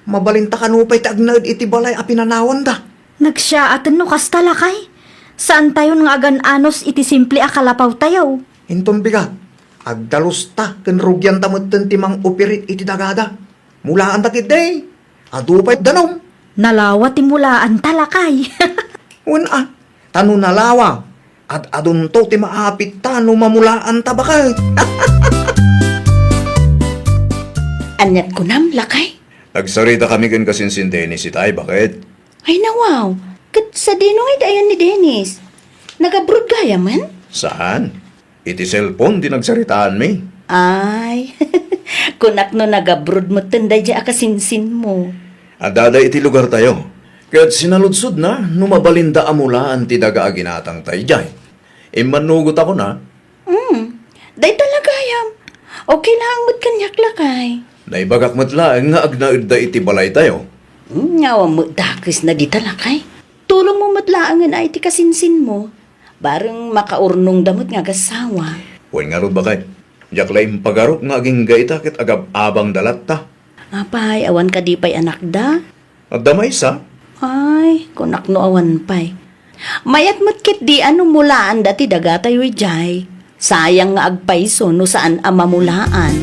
Mabalinta kanupay ti agnaed iti balay a pinanawan da.
Nagsya atin no kasta lakay. Saan tayo nga agan-anos iti simple akalapaw tayo?
Inton bigat. Agdalus ta ken rugyan tamutten ti mang opirit iti dagada. Mulaan ta kitday. Adupay danom.
Nalawa ti mulaan talakay.
Wan tano nalawa. At adun to ti maapit ta no mamulaan ta bakal.
Anyat ko nam, lakay.
Nagsarita kami ken kasinsin Dennis itay, bakit?
Ay nawaw, kat sa dinoy dayan ni Dennis. Nag-abroad gaya man?
Saan? Iti cellphone di nagsaritaan mi.
Ay, kunak no nag-abroad mo tanday di akasinsin mo.
Adada iti lugar tayo. Kaya't sinaludsod na, numabalinda amulaan ti daga aginatang tayo jay. Imanugot ako na,
Day talaga yam. Okay lang mo't kanyak lakay.
naibagak matlaang nga agnaid da iti balay tayo.
Ngawa mo dakis na di talakay. Tulong mo matlaangan ay ti kasinsin mo. Barang makaurnong damot nga gasawa.
Huwag nga ro bakay. Diyak laing pagarok nga aging gaita kit agab-abang dalat ta.
Apay, awan ka di pa'y anak da?
At damay sa,
Ay, kunak no awan pa'y. Mayat mo't kit di ano mulaan dati dagatay jay. Sayang nga agpaiso no saan amamulaan.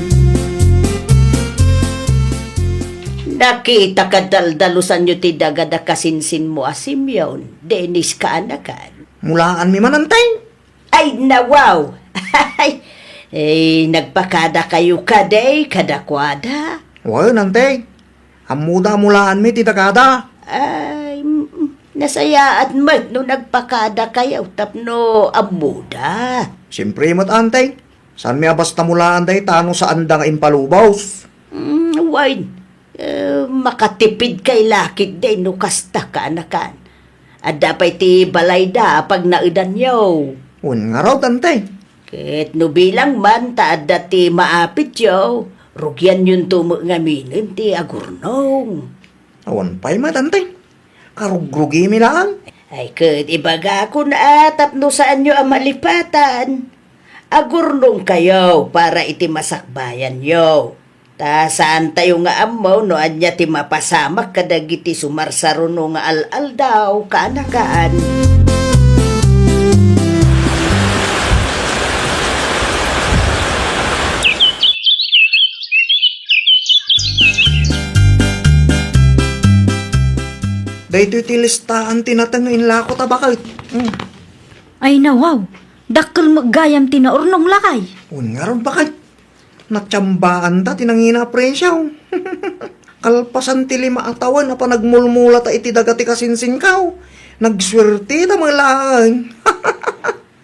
Nakita ka daldalusan nyo ti dagada kasinsin mo asim yun. Dennis ka anakan.
mulaan mi manantay.
Ay, nawaw! Ay, nagpakada kayo kaday, kadakwada.
Huwag nantay. Amuda mulaan mi ti dagada.
Ay, nasayaan mo't no nagpakada kayo tapno amuda.
Siyempre mat antay. San mi abasta mulaan tay tano saan da nga impalubaws.
Wine, makatipid kay lakit day no kasta ka anakan. At dapat ti balay da pag naudan yaw.
Un nga raw tantay.
Ket no bilang man taad dati maapit yaw. Rugyan yun tumo nga minin ti agurnong.
Awan pa'y matantay. Karugrugi mi lang.
Ay ket ibaga ko na tapno saan nyo ang malipatan. Agurnong kayo para iti masakbayan yo. Ta saan tayo nga amaw no anya ti mapasamak kadagiti sumarsaruno nga al-al daw kaanakaan.
Dahito iti listahan tinatangin lako tabakal.
Ay nawaw, dakkel maggayam tinaurnong lakay.
Un nga raw bakal. Natsambaan ta tinangina presyaw. Kalpasan ti lima atawan na pa nagmulmula ta iti dagati kasinsin kaw. Nagswerte ta mga laan.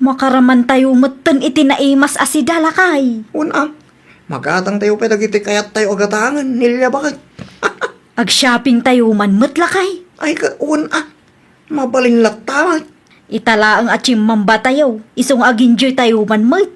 Makaraman tayo mutten iti naimas asida lakay.
Un magatang tayo pa dagiti kayat tayo agatangan. Nilya bakal.
Ag-shopping tayo man lakay.
Ay ka, mabalin lata.
Itala ang achimmamba tayo. Isong aginjoy tayo man mat.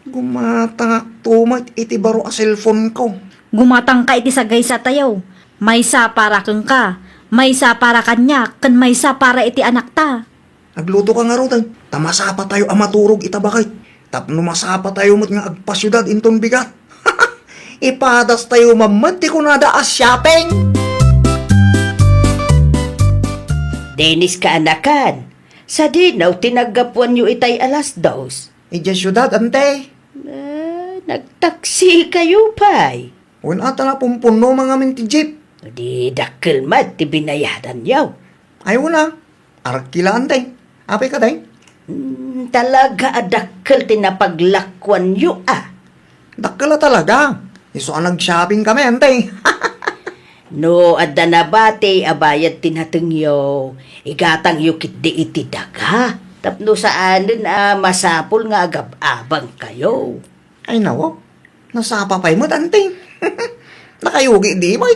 Gumatang tumat iti baro a cellphone ko.
Gumatang ka iti sagay sa tayo. May sa para kang ka. May sa para kanya. Kan may sa para iti anak ta.
Nagluto ka nga rotan. Tamasapa tayo amaturog itabakay. Tapno masapa tayo mat nga agpasyudad inton bigat. Ipadas tayo mamati ko nada as shopping.
Dennis ka anakan. Sa dinaw tinagapuan nyo itay alas dos.
Ija syudad ante.
Nagtaksi kayo pa'y.
Wen ata na pumpuno mga minti jeep.
Di dakkel mat ti binayadan yaw.
Ayaw na. Arkila ante. Apay ka day.
Talaga adakkel tinapaglakwan yo
Dakala talaga. Iso ang nag-shopping kami ante.
No, adda na bate, abayad tinatengyo. Igatang yukit di iti daga. Tapno saanin masapol nga agab-abang kayo.
Ay nawo. Nasapa pa'y mo ante. Nakayugi di mo.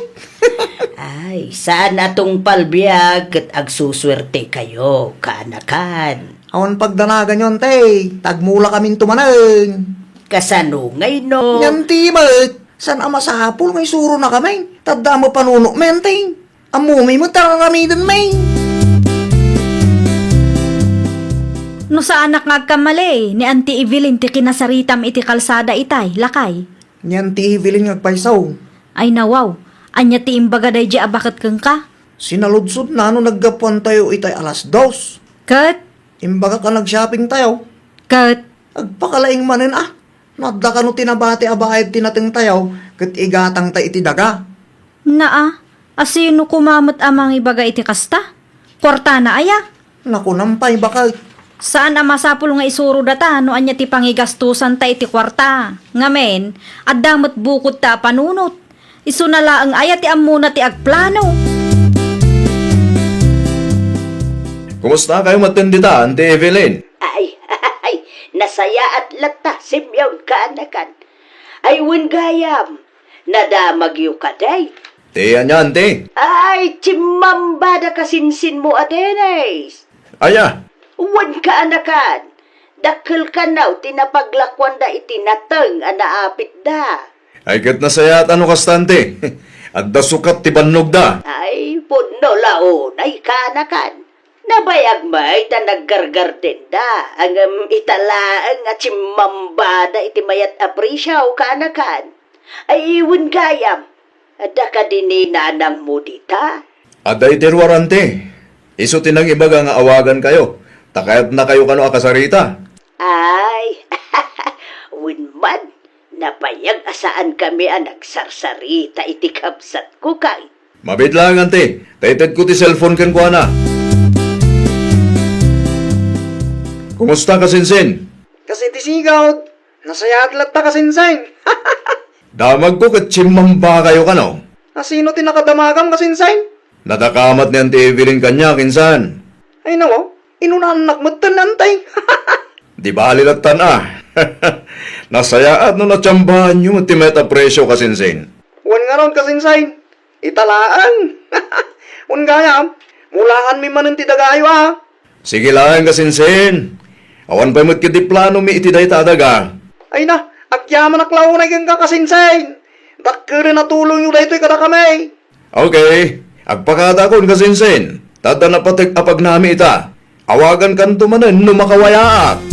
Ay, saan atong palbiyag kat agsuswerte kayo, kaanakan.
Awan pagdanagan yun ante. Tagmula kaming tumanan.
Kasanungay no.
Yan timot. San ama sa hapol ngay suro na kami? Tadda mo panuno menteng. Amumi mo tara kami dun may.
No sa anak nga kamali, ni Auntie Evelyn ti kinasaritam iti kalsada itay, lakay.
Nyan ti Evelyn ngagpaisaw.
Ay nawaw, anya ti imbaga day di abakat kang ka.
Sinaludsod na no naggapuan tayo itay alas 2.
Kat,
Imbaga ka nag-shopping tayo.
kat,
Agpakalaing manin Nadda ka no tinabati abaayad tinating tayo. Kat igatang ta iti daga.
naa, asino kumamot amang ibaga iti kasta? Kwarta na aya.
Naku nampay baka.
Saan ang masapul nga isuro data no anya ti pangigastusan ta iti kwarta? Ngamen, addamot bukod ta panunot. Isu na laang aya ti amuna ti agplano.
Kumusta kayo matindita, Auntie Evelyn?
Ay, nasaya at lata, simyaw ka anakan. Ay, wen gayam, nadamag yu ka day.
Tiyan niya, Auntie.
Ay, chimambada kasinsin mo, Atenes.
Aya,
Wen ka anakan. Dakkel ka naw, tinapaglakwan da itinateng, anaapit da.
ay kat nasaya at ano kastante. At da sukat ti bannog da.
Ay, puno laon, ay kanakan. Nabayag may ta naggargar din da. Ang italaang at chimambada iti mayat aprisyaw kanakan. Ay, iwan gayam. Ada ka din ni nanang mo dita.
Aday tirwarante. Iso tinang ibaga nga awagan kayo. Takayat na kayo kano akasarita.
Ay, winman. Nabayag asaan kami ang nagsarsarita iti kapsat ko kay.
Mabit lang, Auntie. Taited ko ti cellphone kan kuha na. Kumusta ka, Sinsin?
Kasi ti sigaw, nasaya at latta kasinsain.
Damag ko kat chimamba kayo kano.
Asino ti nakadamagam kasinsain?
Nadakamat ni Auntie Evelyn kanya, kinsan.
Ay nawo, inunanak mo tanantay.
Di ba alilatan Nasayaat no natsambahan nyo ti meta presyo ka, Sinsin.
Wan nga ron kasinsain, italaan. Wan gayam, mulaan mi manin ti dagayo
Sige lang ka, Sinsin. Awan pa mo't kiti plano mi iti day tadaga.
Ay na, agyaman aklaw na kang kakasinsain. Dakere na tulong yung daytoy kada kami.
Okay, agpakadakon ka, Sinsin. Tada na patik apag nami ita. Awagan kan tumanen no makawayaak.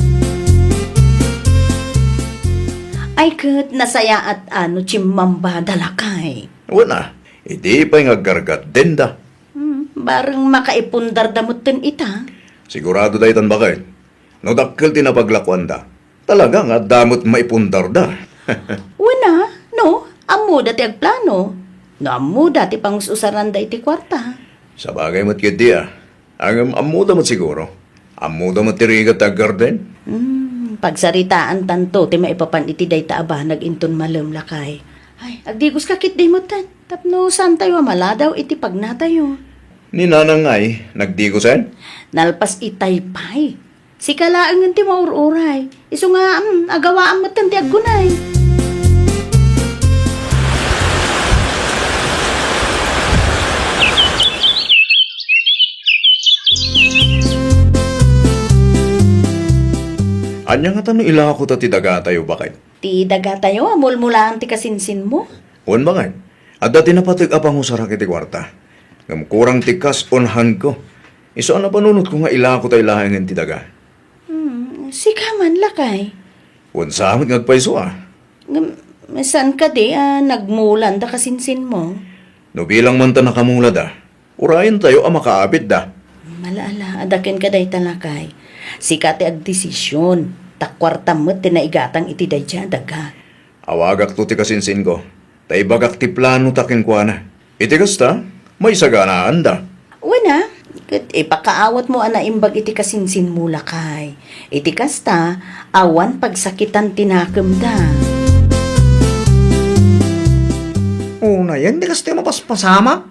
Ay, kat nasaya at ano chimambada lakay.
Wala, hindi pa yung aggargat din da.
Barang makaipundar damutin ita.
Sigurado day tan bakit? No dakkel tinapaglakwan da. Talaga nga damot maipundar da.
Wala, no? Amo dati agplano. No, amo dati pang usaran da iti kwarta.
Sa bagay mo't kiti Ang amuda mo't siguro. Amuda mo't tirigat aggarden.
Pagsaritaan tanto, ti maipapan iti day taaba naginton malam lakay. Ay, agdigos kakit di mo tan. Tapno saan tayo maladaw iti pagnatayo.
Ni nanang ay, nagdigusen?
Nalpas itay pay. Si kalaang ti maururay. Iso nga, agawaan mo tan ti agunay.
Anya nga tanong ila ako ti daga tayo bakit?
Ti daga tayo, amulmulaan ti kasinsin mo.
Uwan bakit? At dati napatig apang usara kiti kwarta. Ngam kurang tikas onhan ko. Iso na panunot ko nga ila ako tayo lahangan ti daga.
Si kaman lakay.
Uwan sa amin ngagpaiso
Saan ka di, nagmulan da kasinsin mo?
No bilang man ta nakamula da. Urayan tayo makaabit da.
Malaala, adakin ka day talakay. Sikati ag desisyon. Takwarta mo, tinaigatang iti day dyan, daga.
Awagak to ti kasinsin ko. Tay bagak ti plano takin kwa na. Iti kasta, may saganaan da.
Wana, ipakaawat mo ana imbag iti kasinsin mo lakay. Iti kasta, awan pagsakitan tinakam da.
Una yan, di kasta mapaspasama.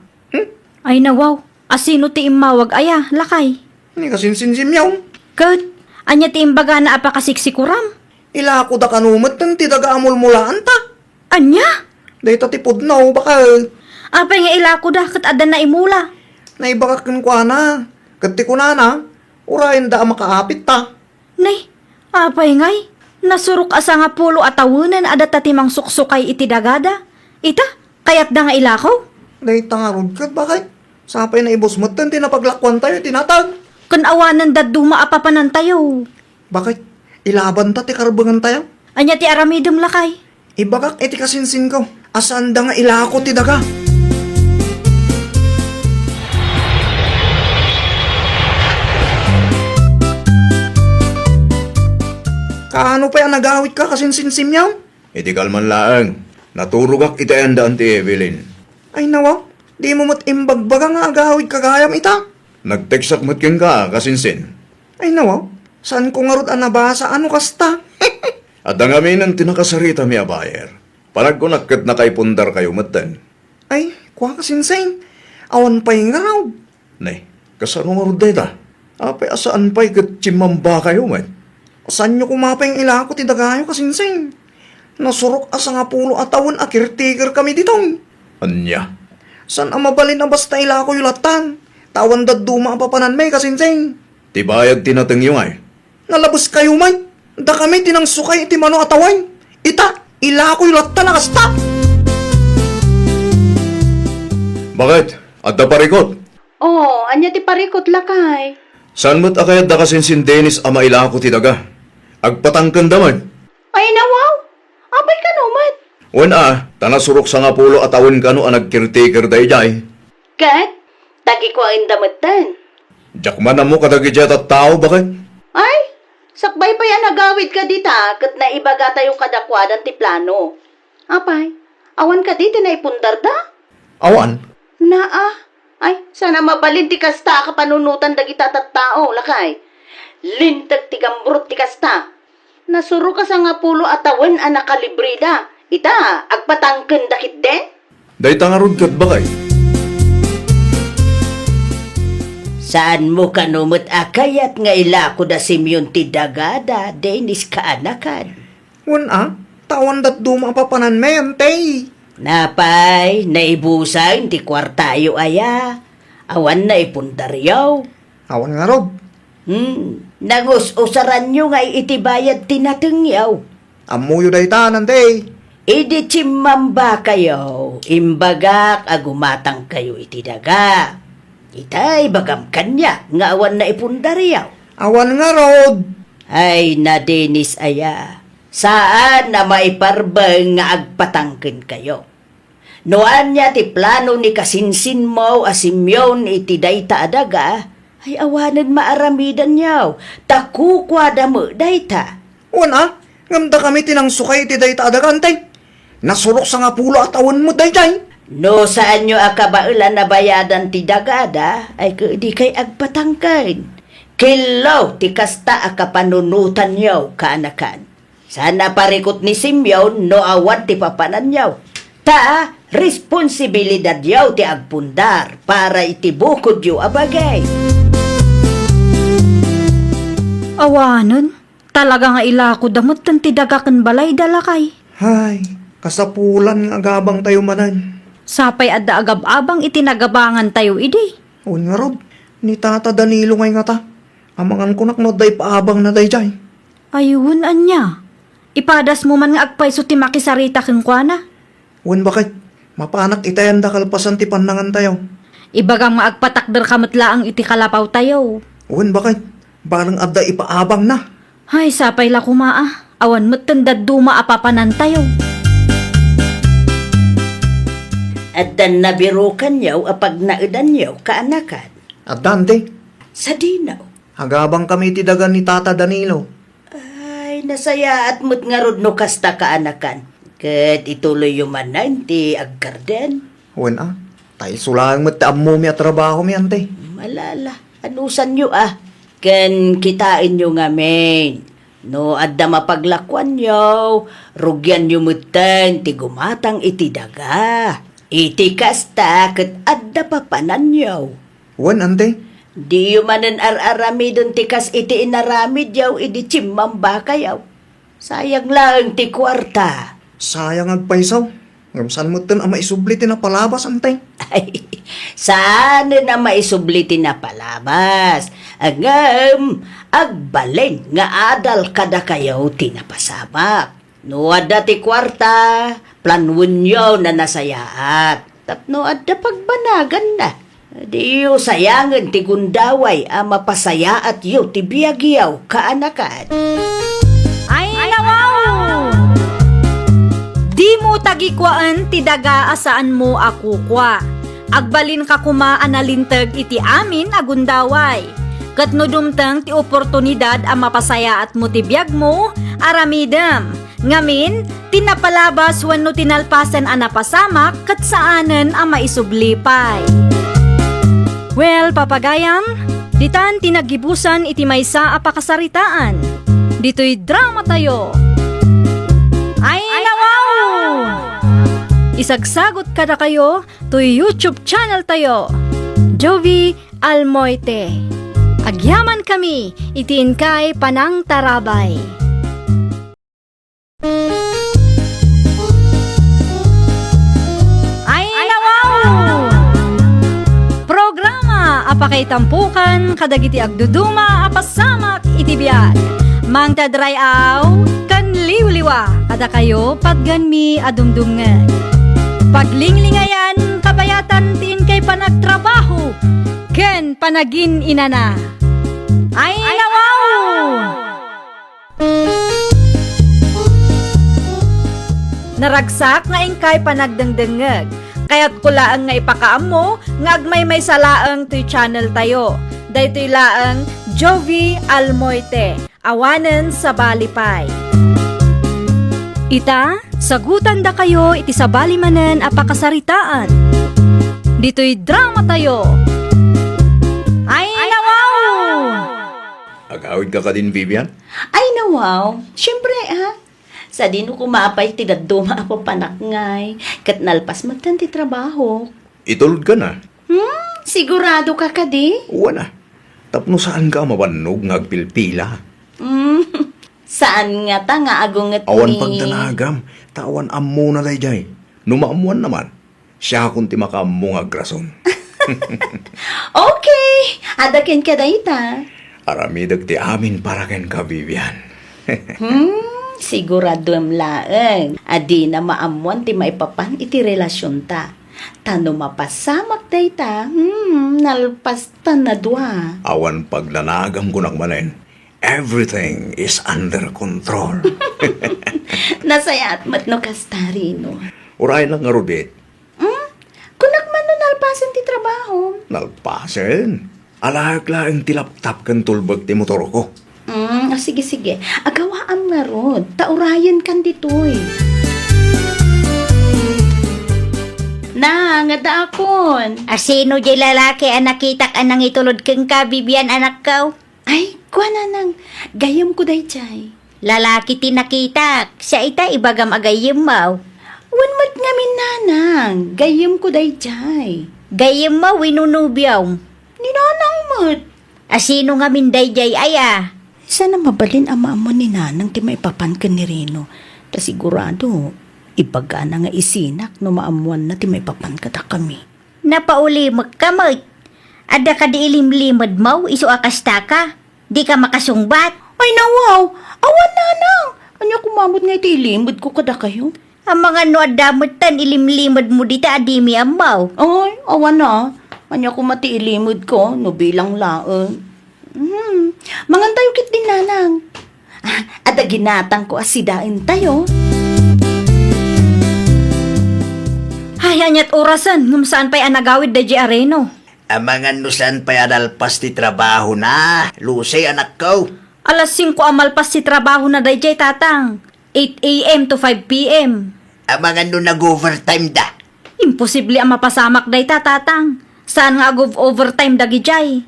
Ay nawaw, asino ti imawag aya, lakay.
Ni kasinsin yaw.
Kat, anya ti imbaga na apakasiksikuram.
Ila ako da kanumat ng ti daga amulmulaan ta.
Anya?
Dahita ti pudnaw, baka
Apay nga ilako da, kat adan na imula.
naibagak kin kwa na. Kati ko na, urayan da makaapit ta.
Nay, apay ngay, nasurok asa nga pulo at tawunan adat tatimang suksukay iti dagada. Ita, kaya't da nga ilakaw?
Day tangarod ka, bakit? Sapay na ibos mo, tinapaglakwan tayo, tinatag.
Kun awanan da dumaapapanan tayo.
Bakit? Ilaban ta, ti karbangan tayo.
Anya ti aramidom lakay.
Ibagak, iti kasinsin ko. Asaan da nga ilako ti daga? Kaano pa yan nagawit ka kasinsinsim yaw? Iti kalman laang. Naturugak itayandaan ti Evelyn. Ay nawa, di mo mat imbagbaga nga agawit kagayam ita. Nagteksak mat ken ka kasinsin. Ay nawa, saan ko nga rot anabasa ano kasta? At ang amin ang tinakasarita mi abayer. Panag ko nakit na kay pundar kayo matan. Ay, kuha kasinsin. Awan pa'y nga raw. Nay, kasano nga rod ta? Apay asaan pa'y katsimamba kayo man? Saan nyo kumapay ang ilako ti dagayo kasinsing? Nasurok asa nga pulo atawon a caretaker kami ditong. Anya? San ang mabalin na basta ilako yulatan? Tawan daduma ang papanan may kasinsing. Tibayag tinatang yung ay. Nalabos kayo may. Da kami tinangsukay iti mano ataway. Ita, ilako yulatan na kasta. Bakit? At da parikot?
Oh, anya ti parikot lakay.
San mo't akayat da kasinsin Dennis ama ilako ti daga? Agpatangkan daman.
Ay nawaw, abay ka numat.
Wan tanasurok sa nga pulo at awin ka no ang nag-caretaker day jay.
Kat, tagi ko ang damatan.
Jakman na mo kadagi jay at tao, bakit?
Ay, sakbay pa yan nagawid ka dita, kat naibaga tayo kadakwadan ti plano. Apay, awan ka dito na ipundar da?
Awan?
Naa, ay, sana mabalin ti kasta ka panunutan dagita tattao, lakay. Lintag ti gambrot ti kasta. Nasuro ka sa nga pulo atawan a nakalibrida. Ita, agpatangken dakit den?
Day tangarod kat bakay?
Saan mo kanumot akayat nga ilako da simyon ti dagada, Dennis kaanakan?
Wan tawan dat duma papanan mayan, tay.
Napay, naibusan ti kwartayo aya. Awan na ipundaryaw.
Awan nga rod.
Nagus-usaran nyo nga itibayad tinatengyaw.
Amuyo day tanan, tay.
Idi chimamba kayo, imbagak agumatang kayo iti daga. Itay bagam kanya, nga awan na ipundaryaw.
Awan nga rod.
Ay na Dennis aya, saan na maiparbang nga agpatangkin kayo? Noan niya ti plano ni kasinsin mo asimyon iti dayta adaga, ay awanan maaramidan yaw, takukwada mo dayta.
Wan ngamda kami tinangsukay ti day taadagan, tay. Nasurok sa nga pulo at awan mo day jay.
No saan nyo akabailan na bayadan ti dagada, ay di kay agpatangkin. Kilaw ti kasta akapanunutan yaw kaanakan. Sana parikot ni Simeon no awan ti papanan yaw. Ta, responsibilidad yaw ti agpundar para itibukod yaw abagay.
Awanon, talaga nga ilako damot tan ti dagaken balay dalakay.
Hay, kasapulan nga gabang tayo manan.
Sapay adda agab-abang itinagabangan tayo idi.
Wan nga rod, ni Tata Danilo ngay nga ta. Amangan ko nakno day paabang na day jay.
Ayun anya. Ipadas mo man nga agpay so ti makisarita keng kuana.
Wan bakit? Mapanak itayan da kalpasan ti panangan tayo.
Ibagang maagpatakder kamatla ang iti kalapaw tayo.
Wan bakit? Barang adda ipaabang na.
Ay, sapay la kumaa. Awan mo't tandad duma apapanan tayo.
At dan nabirukan yaw apag naudan yaw kaanakan.
At Dante,
Sa dinaw.
hagabang kami ti dagan ni Tata Danilo.
Ay, nasaya at mo't nga rod no kasta kaanakan. Kat ituloy yung manan ti agkarden.
Wan tayo sulang mataam mi at trabaho mi ante.
Malala, anusan nyo Ken kitain nyo nga men. No, adda mapaglakwan nyo, rugyan nyo mutan, ti gumatang iti daga. Iti kasta, kat adda papanan nyo.
Wan ante,
Di yu manan ar-aramidon ti kas iti inaramid yaw, idi chimmamba kayaw. Sayang lang ti kwarta.
sayang agpaisaw. Ngamsan mo tan ama isubli ti na palabas ante.
Ay, sana na maisubliti na palabas. Agam, agbalin nga adal kada kayaw tinapasamak. No adda ti kwarta, Planwon yaw na nasayaat. Tapno adda pagbanagan na. Di yu sayangan ti gundaway a mapasaya at yu ti biyagyaw kaanakan.
Ay nawaw! Di mo tagikwaan ti daga asaan mo akukwa. Agbalin ka kuma analintag iti amin agundaway. Kat no dumtang ti oportunidad a mapasaya at mo ti biyag mo, aramidam. Ngamin, tinapalabas wenno tinalpasan a napasamak kat saanen a maisublipay. Well, papagayam, ditan tinagibusan iti maysa a pakasaritaan. Dito'y drama tayo. Ay nawaw! Isagsagot kada kayo to YouTube channel tayo. Jovi Almoite. Agyaman kami, itiin kay Panang Tarabay. Ay nawaw! Programa apakay tampukan kadagiti agduduma apasamak itibiyag. Mang tadray aw kan liwliwa kada kayo patganmi adumdumngan. Paglinglingayan kabayatan tiin kay panagtrabaho ken panagin inana. Ay nawaw! Naragsak nga ingkay panagdengdengeg. Kaya't kulaang nga ipakaam mo nga agmay may salaang to'y channel tayo. Daytoy laang Jovi Almoite. Awanen sa Balipay. Ita, sagutan da kayo iti sa balimanen apakasaritaan. Dito'y drama tayo. Ay nawaw!
Agawid ka din, Vivian?
Ay nawaw, syempre sa dino kumapay ti daduma apo panakngay, kat nalpas magtanti trabaho.
Itulod ka na.
Sigurado ka kadi?
Wala. Tapno saan ka mawanog ng agpilpila?
Saan nga ta nga agunget ni...
Awan pagdanagam, tawan ammo na dayjay. Numaamuan naman, siya kung ti makammo nga grason.
Okay, adakin ka dayta.
Aramidag ti amin para ken ka, Vivian.
Sigurado am laeng. Adi na maamuan ti maipapan iti relasyon ta. Tano mapasamak dayta, nalpas ta na dua.
Awan pagdanagam ko nakmanen, everything is under control.
Nasayat mat no kastarino.
Uray lang nga, Rubit.
Kunak man no nalpasan ti trabaho.
Nalpasen. Alag-laang tilaptap kan tulbag ti motor ko.
Sige. Agawaan nga rod. Taurayan kan ditoy. Na, nga daakon.
Asino di lalaki ang nakitak anang itulod kang kabibian anak ko?
Ay, kuha na nang. Gayam ko day chay.
Lalaki tinakitak, siya ita ibagam agayim mo.
Wanmat nga min nanang. Gayam ko day chay.
Gayim mo winunubyaw.
Ninanang mat.
Asino nga minday jay aya?
Sana mabalin ang maamo ni nanang ti maipapan ka ni Rino. Ta sigurado, ibaga na nga isinak no maamuan na ti maipapan ka ta kami.
Napauli magkamot. Ada ka di ilimlimad mo, iso akasta ka. Di ka makasungbat.
Ay nawaw, awan nanang. Anya kumamot nga iti ilimod ko kada kayo.
Ang mga nuadamutan ilimlimad mo dita adimi amaw.
Ay, awan na. Anya ko mati ilimod ko, no bilang laeng. Mangantayo kit din nanang. Ada ginatang ko asidain tayo.
Ay, anyat orasan, ngum saan pa'y anagawid da Areno.
Amangan nusan pa adalpas ti trabaho na. Lusay anak ko.
Alas 5 amalpas si trabaho na dayjay tatang. 8 a.m. to 5 p.m.
Amangan nun nag-overtime da.
Imposible ang mapasamak day tatang. Saan nga overtime dagi jay?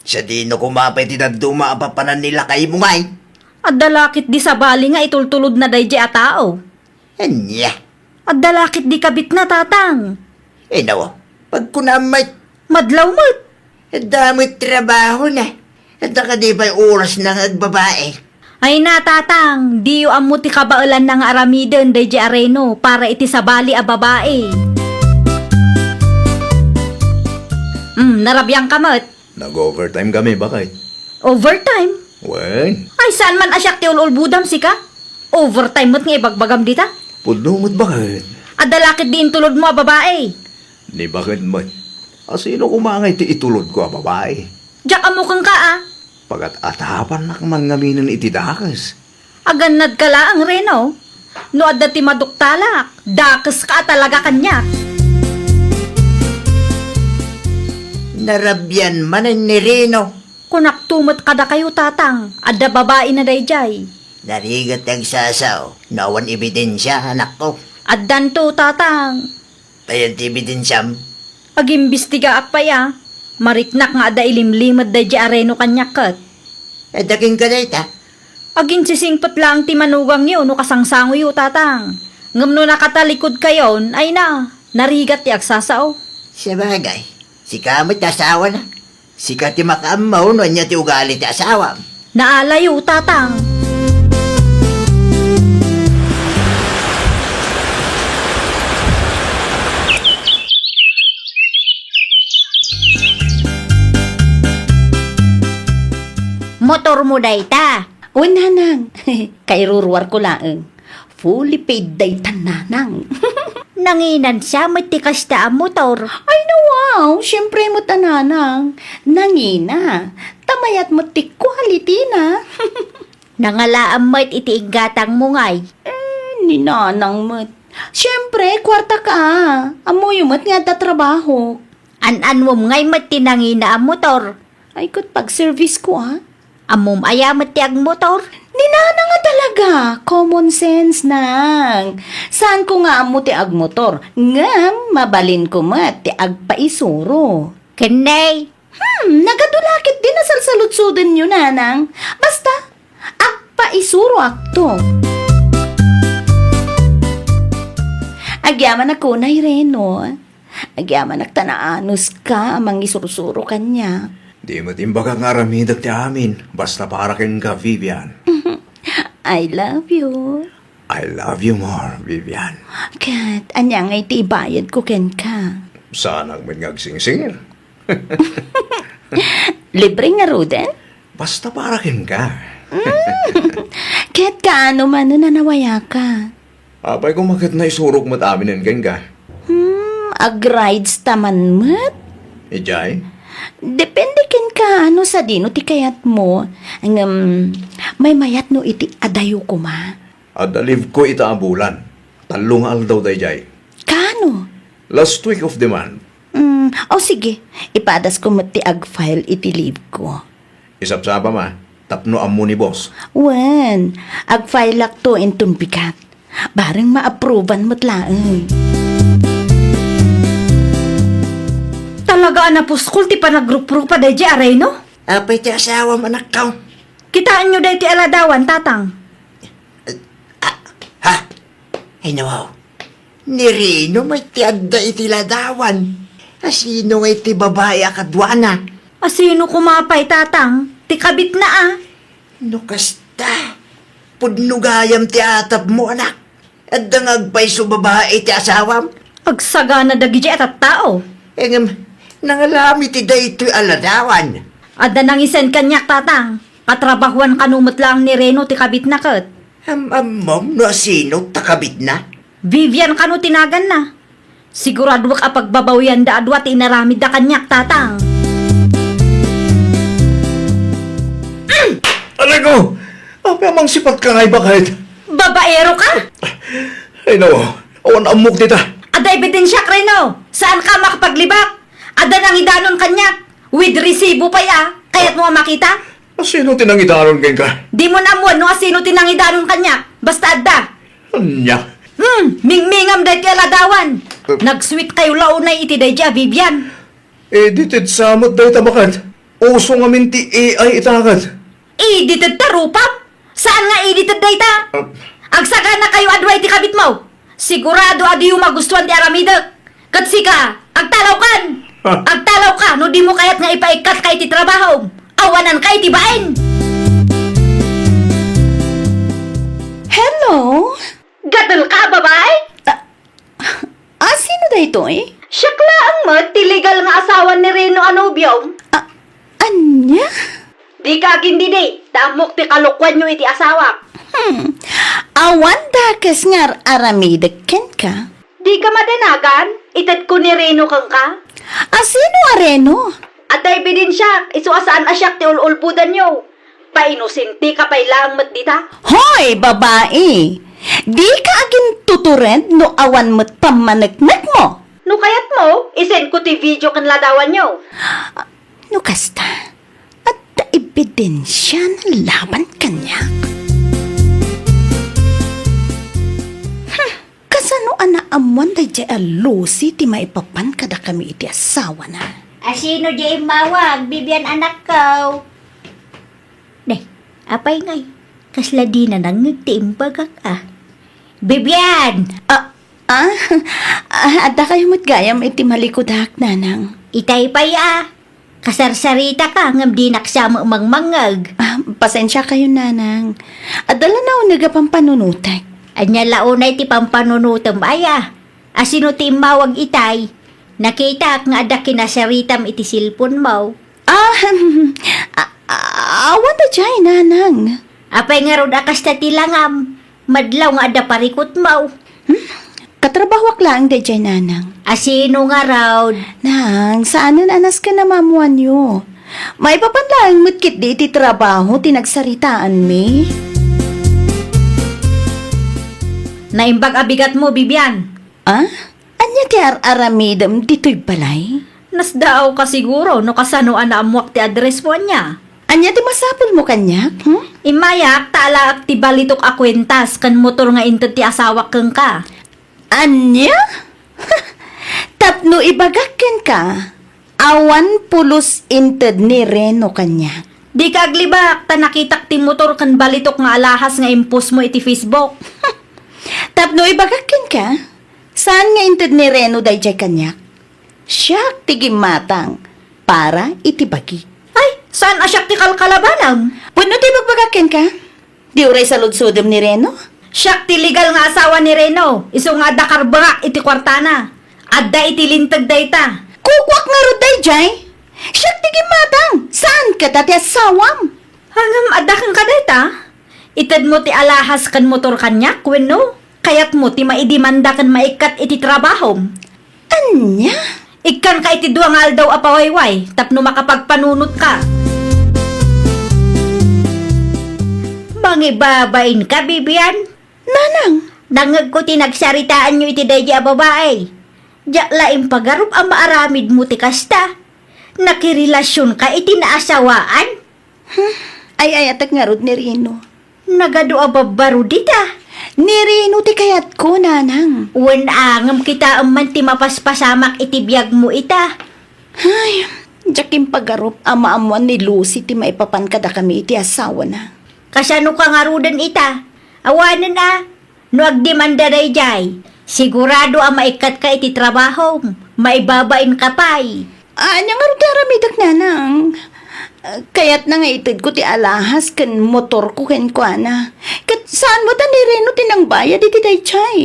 Sa di no kumapay ti daduma apapanan nila kay mo ngay.
At dalakit di sa bali nga itultulod na dayjay a tao.
Anya.
At dalakit di kabit na tatang.
Nawa, pag kunamay,
Madlaw mo't.
damit trabaho na. At ka di ba'y oras na agbabae.
Ay na tatang, di yu amu ti kabaulan ng aramiden dayjay Areno para iti sa bali a babae. Narabyang kamot.
Nag-overtime kami, bakit?
Overtime?
Wen,
Ay, saan man asyak ti ulul budam si ka? Overtime mo't nga ibagbagam dita?
Pudnumot bakit?
Adalakit din tulod mo, babae.
Ni bakit man? Sino kumangay ti itulod ko, babae?
Diyak amukang ka, ah.
Pagat atapan na man ngaminan iti dakas.
Aganad ka laang reno. No adda ti maduktalak. Dakas ka talaga kanyak.
Narabyan man ay nirino.
Kunak tumot kada kayo tatang. Adda babae na dayjay.
Narigat ang sasaw. Nawan ebidensya, anak ko.
Addan to tatang.
Tayan ti ebidensyam.
Agimbestiga akpaya. Mariknak nga ada ilimlimad dayjay areno kanyak kat.
Daking ka ta.
Agin sisingpot lang ti manugang yun no kasangsango yu tatang. Ngam no nakatalikod kayon ay na. Narigat ti agsasaw.
Sa bagay, si kamot asawa na. Si ti makamaw no niya ti ugali ti asawa.
Naalayo tatang.
Motor mo dayta.
O nanang, kay ruruar ko laeng. Fully paid day tananang.
Nanginan siya, matikas ta ang motor.
Ay na wow, syempre mo tananang. Nangina, tamayat mo ti quality na.
Nangalaan mo't itiigatang mo ngay.
Ninanang mo't. Syempre, kwarta ka. Amoy mo't nga da trabaho.
An-an mo ngay mo't tinangina ang motor.
Ay kud pag-service ko
Amom ayamat ti ang motor.
Ninana nga talaga, common sense nang. Saan ko nga amo ti ag motor? Nga, mabalin ko mat ti ag paisuro.
Kanay,
Nagadulakit din na salsalutsuden nyo, nanang. Basta, ag paisuro akto. Agyaman ako na Reno. Agyaman nagtanaanos ka amang isurusuro kanya.
Di mo timbaga nga ramidag ti amin. Basta para ken ka, Vivian.
I love you.
I love you more, Vivian.
Kat, anya nga iti ibayad ko ken ka.
Sana man ngagsingsingir.
Libre nga Ruden?
Basta para ken ka.
Kat kaano man na nanawaya ka.
Apay kung makit na isurok mo't aminin ken ka.
Ag-rides taman mat?
Ijay?
Depende ken ka ano sa dino ti kayat mo. May mayat no iti adayo ko ma.
At alive ko ita ang bulan. Talong aldaw day jay.
Kano?
Last week of the month.
O sige, ipadas ko mo ti ag-file iti leave ko.
Isapsapa ma. Tapno amo ni boss.
Wen, ag-file lak to intun bigat. Bareng ma-approvean mo't laeng.
Talaga na puskul ti panagrup-rupa dayjay areno.
Apay ti asawa manak ka.
Kitaan nyo day ti aladawan tatang.
Ha? Ay nawaw. Nirino may ti adda iti ladawan. Asino nga iti babae akadwana.
Asino kumapay tatang? Ti kabit na ah.
No kasta. Pudnugayam ti atap mo anak. Adda nga agpayso babae ti asawam.
Agsaga na dagijay at tao.
Nangalami ti daytoy aladawan.
Ada nang isen kanyak tatang. Katrabahuan kanumot lang ni Reno ti kabit na kat.
Mom, no asino takabit na?
Vivian kanu tinagan na. Sigurado ka pagbabawian da adwa ti inaramid da kanyak tatang.
Alay ko! Apay amang sipat ka ngay bakit?
Babaero ka?
Ay nawa, awan amok tita.
Ada ebidensya Reno. Saan ka makapaglibak? Ada nang idanon kanyak. With resibo pa ya. Kaya't mo makita?
Sino tinangitaron ken ka?
Di mo namuan no asino tinangidanon kanyak. Basta adda.
Anya?
Mingmingam day ti aladawan. Nag-sweet kayo launay iti day dya, Vivian.
Edited samot dahi tabakat. Uso nga minti AI itakat.
Edited ta rupap? Saan nga edited day ta? Agsaga na kayo adway ti kabit mo. Sigurado adi yung magustuhan ti aramidak. Katsika, agtalaw kan. Agtalaw ka, no di mo kayat nga ipaikat kay ti trabaho. Awanan kay ti bain.
Hello?
Gadol ka, babay?
Sino da ito
Siyakla ang mat, ti legal nga asawa ni Reno Anubio.
Anya?
Di ka gindi di, tamok ti kalukwan nyo iti asawa.
Awan dakas ngar aramidag ken ka?
Di ka madanagan? Itad ko ni Reno kang ka?
Asino areno?
At ay bidin siya, iso asaan asyak ti ululpudan nyo. Painusinti ka pa'y lang mat dita.
Hoy, babae! Di ka agin tuturend no awan mo't pamanagnak mo?
No kayat mo, isend ko ti video kan ladawan nyo.
No kasta, at ebidensya ng laban kanya. Kasano ana amuan day jay alusi ti maipapan kada kami iti asawa na.
Asino di mawag, Bibian anak ko. Deh, apay ngay? Kasla di na nangiti imbagak Bibian!
Ada kayo mo't gayam iti malikudak nanang.
Itay pay Kasarsarita ka, ngam di naksama mangmangag.
Pasensya kayo nanang. Adala na unaga pang panunutek.
Anya launay ti pampanunutom Asino ti mawag itay? Nakita nga ada kinasaritam iti silpon mo.
Awan da jay nanang.
Apay nga rod akas ta tilangam. Madlaw nga ada parikot mo.
Katrabahwak lang da jay nanang.
Asino nga raw?
Nang, saanan anas ka na mamuan nyo? May papanlaang mutkit di iti trabaho tinagsaritaan mi.
Naimbag abigat mo, Bibian.
Anya ti aramidam dito'y balay?
Nasdaaw ka siguro no kasano ana amuak ti address mo niya.
Anya ti masapol mo kanyak?
Imayak, taala ak ti balitok akwentas kan motor nga inted ti asawa keng ka.
Anya? Tapno ibagakken ka, awan pulos inted ni Reno kanya.
Di ka aglibak, ta nakitak ti motor kan balitok nga alahas nga impos mo iti Facebook.
Tapno ibagakken ka, saan nga inted ni Reno dayjay kanyak? Siya tigimatang para itibagi.
Ay, saan asyak ti kalkalabanam?
Puno ti bagbagakken ka? Di uray sa ludsodem ni Reno?
Siyak ti legal nga asawa ni Reno. Iso nga dakarbak iti kwartana. Adda iti lintag dayta.
Kukwak nga ro dayjay? Siya tigimatang, saan ka dati asawam?
Hangam adda kang kadayta? Itad mo ti alahas kan motor kanyak, wenno? Kayat mo ti maidimanda kan maikat iti trabaho.
Anya?
Ikan ka iti duwang aldaw apawayway, tapno makapagpanunot ka.
Mangibabain ka, Bibian?
Nanang,
Dangag ko tinagsaritaan nyo iti dayja babae. Diyak laing pagarup ang maaramid mo ti kasta. Nakirelasyon ka iti naasawaan.
ay atak nga rod ni Reno.
Nagado ababaro dita.
Ni Reno ti kayat ko, nanang.
Wen angam kita man ti mapaspasamak iti biyag mo ita.
Ay, jakim pagarup ama-amuan ni Lucy ti maipapan kada kami iti asawa na.
Kasano ka nga rudan ita? Awanan no agdemanda dayjay. Sigurado ang maikat ka iti trabaho. Maibabain ka pa'y.
Anya nga rod aramidak, nanang. Kayat na nga itid ko ti alahas kan motor ko ken kuana. Kat saan mo ta ni Reno tinangbaya di ti dayjay?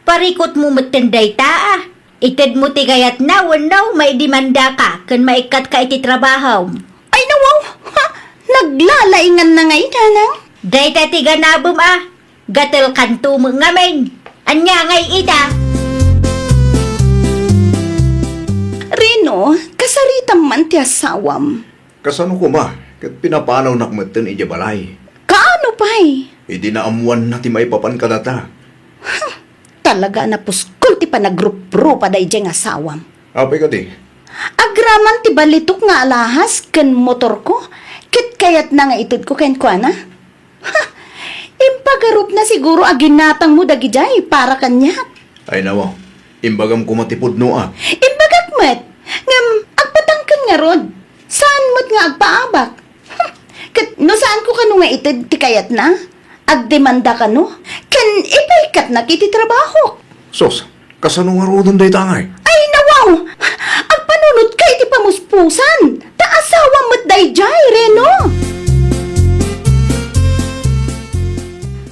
Parikot mo matenday ta Itid mo ti kayat na wanaw maidimanda ka kan maikat ka iti trabaho.
Ay nawaw! Ha! Naglalaingan na nga nanang.
Dayta ti ganabom Gatel kanto mo ngamin. Anya ngay ita.
Reno, kasaritam man ti asawam.
Kasano ko ma? Kat pinapanaw nakmatan ija balay.
Kaano pa'y?
Idi na amuan na ti maipapan kadata.
Talaga na puskol ti panagrup-ro pa day diyang asawam.
Apay ka di?
Agraman ti balitok nga alahas ken motor ko. Kit kayat na nga itid ko ken kuana. Impagarup na siguro aginatang mo dagijay para kanya.
Ay nawa, imbagam kumatipod no
Imbagak met, ngam agpatangkan nga rod. Saan mo't nga agpaabak? Kat no saan ko kanu nga itid ti kayat na? Agdemanda ka no? Kan ipaikat na kiti trabaho.
Sos, kasano nga rodon day tangay?
Ay nawaw! Agpanunod ka iti pamuspusan. Ta asawa mo't dayjay, Reno.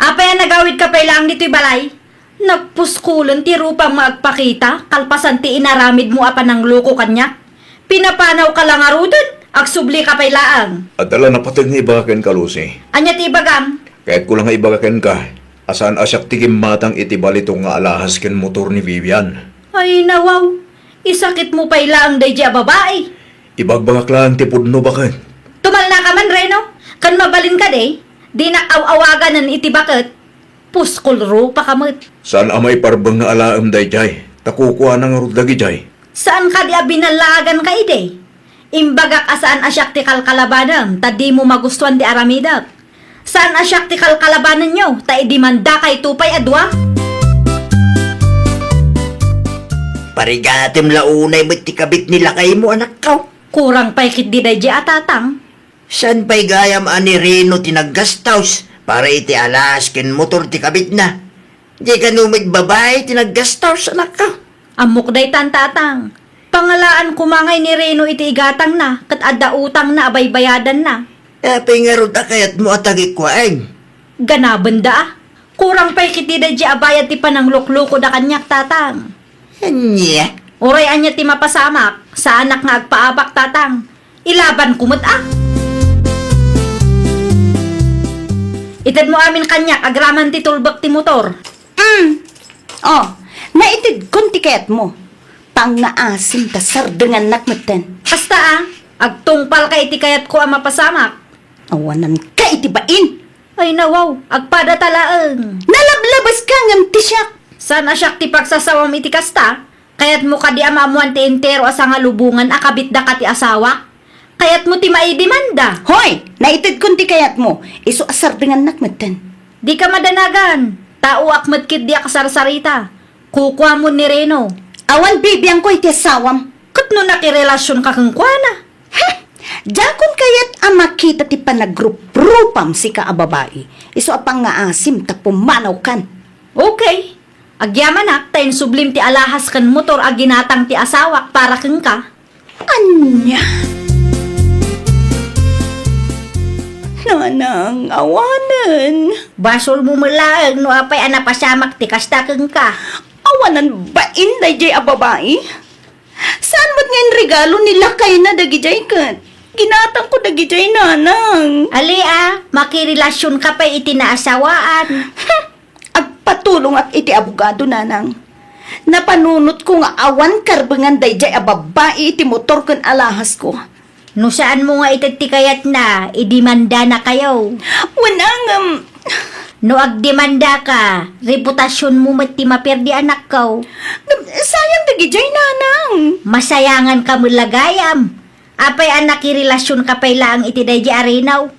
Apay nagawid ka pa lang dito'y balay? Nagpuskulan ti rupang maagpakita, kalpasan ti inaramid mo apa ng loko kanya. Pinapanaw ka lang arudon, agsubli ka pa laang.
Adala na patag nga ibagakan ka, Lucy.
Anya ti ibagam?
Kahit ko lang nga ibagakan ka, Asan asyak tikim matang itibalito nga alahas ken motor ni Vivian.
Ay nawaw, isakit mo pa ilaang day dya babae.
Ibagbagak lang tipudno bakit?
Tumal na ka man, Reno. Kan mabalin ka day, di na aw-awagan ng itibakat. Puskulro pa kamot.
Saan amay parbang nga alaam dayjay? Takukuha ng rudagi jay.
Saan ka di abinalagan ka ide? Imbagak asaan asyak ti kalkalabanan, ta di mo magustuhan di aramidak. Saan asyak ti kalkalabanan nyo, ta idimanda kay tupay adwa?
Parigatim launay mo't tikabit nila kay mo anak ka.
Kurang pa'y kit di day di atatang.
San pa'y gayam ani Reno tinaggastaws para iti alas ken motor tikabit na. Di ka numit babae tinaggastaws anak ka.
Amok day tantatang. Pangalaan kumangay ni Reno iti igatang na, kat adda utang na abay bayadan na.
Pingarod akayat mo atagi kwaeng.
Ganabanda ah. Kurang pa'y kit di day di abayad ti pananglukluko da kanyak tatang.
Anya?
Oray anya ti mapasamak, sa anak nga agpaabak tatang. Ilaban kumot ah. Itad mo amin kanyak, agraman ti tulbak ti motor.
Oh, naitid kon tiket mo. Pang naasim ta sardengan nakmeten.
Basta ah, agtungpal ka iti kayat ko ang mapasamak.
Awanan ka itibain.
Ay nawaw, agpada talaang.
Nalablabas ka ngam tisyak.
Sana siya ti pagsasawam iti kasta, kayat mo ka di amamuan ti entero asa nga lubungan akabit da ka ti asawa. Kayat mo ti maidimanda.
Hoy, naitid kon tikayat mo. Iso asardengan nakmeten.
Di ka madanagan. Tao akmat kit di akasarsarita. Kukuha mo ni Reno.
Awan bibiyang ko iti asawam.
Kat no nakirelasyon ka kang kuana.
Dakon kayat amakita ti panagrup-rupam si kaababae. Iso apang nga asim ta pumanaw kan.
Okay. Agyaman ak, tayin sublim ti alahas kan motor aginatang ti asawak para kang ka.
Anya? Nanang awanan.
Basol mo mulaang no apay anapasamak ti kasta kang ka.
Awanan ba inday jay ababae? Saan ba't ngayon regalo nila kay na dagijay kat? Ginatang ko dagijay nanang.
Ali ah, makirelasyon ka pa iti naasawaan.
Agpatulong at iti abogado nanang. Napanunot ko nga awan karbengan dayjay a babae iti motor ken alahas ko.
No saan mo nga ititikayat na, idimanda na kayo.
Wanang
No agdemanda ka, reputasyon mo mati maperdi anak ko.
sayang dagijay nanang.
Masayangan ka mo lagayam. Apay anak irelasyon ka pay lang iti dayjay arinaw.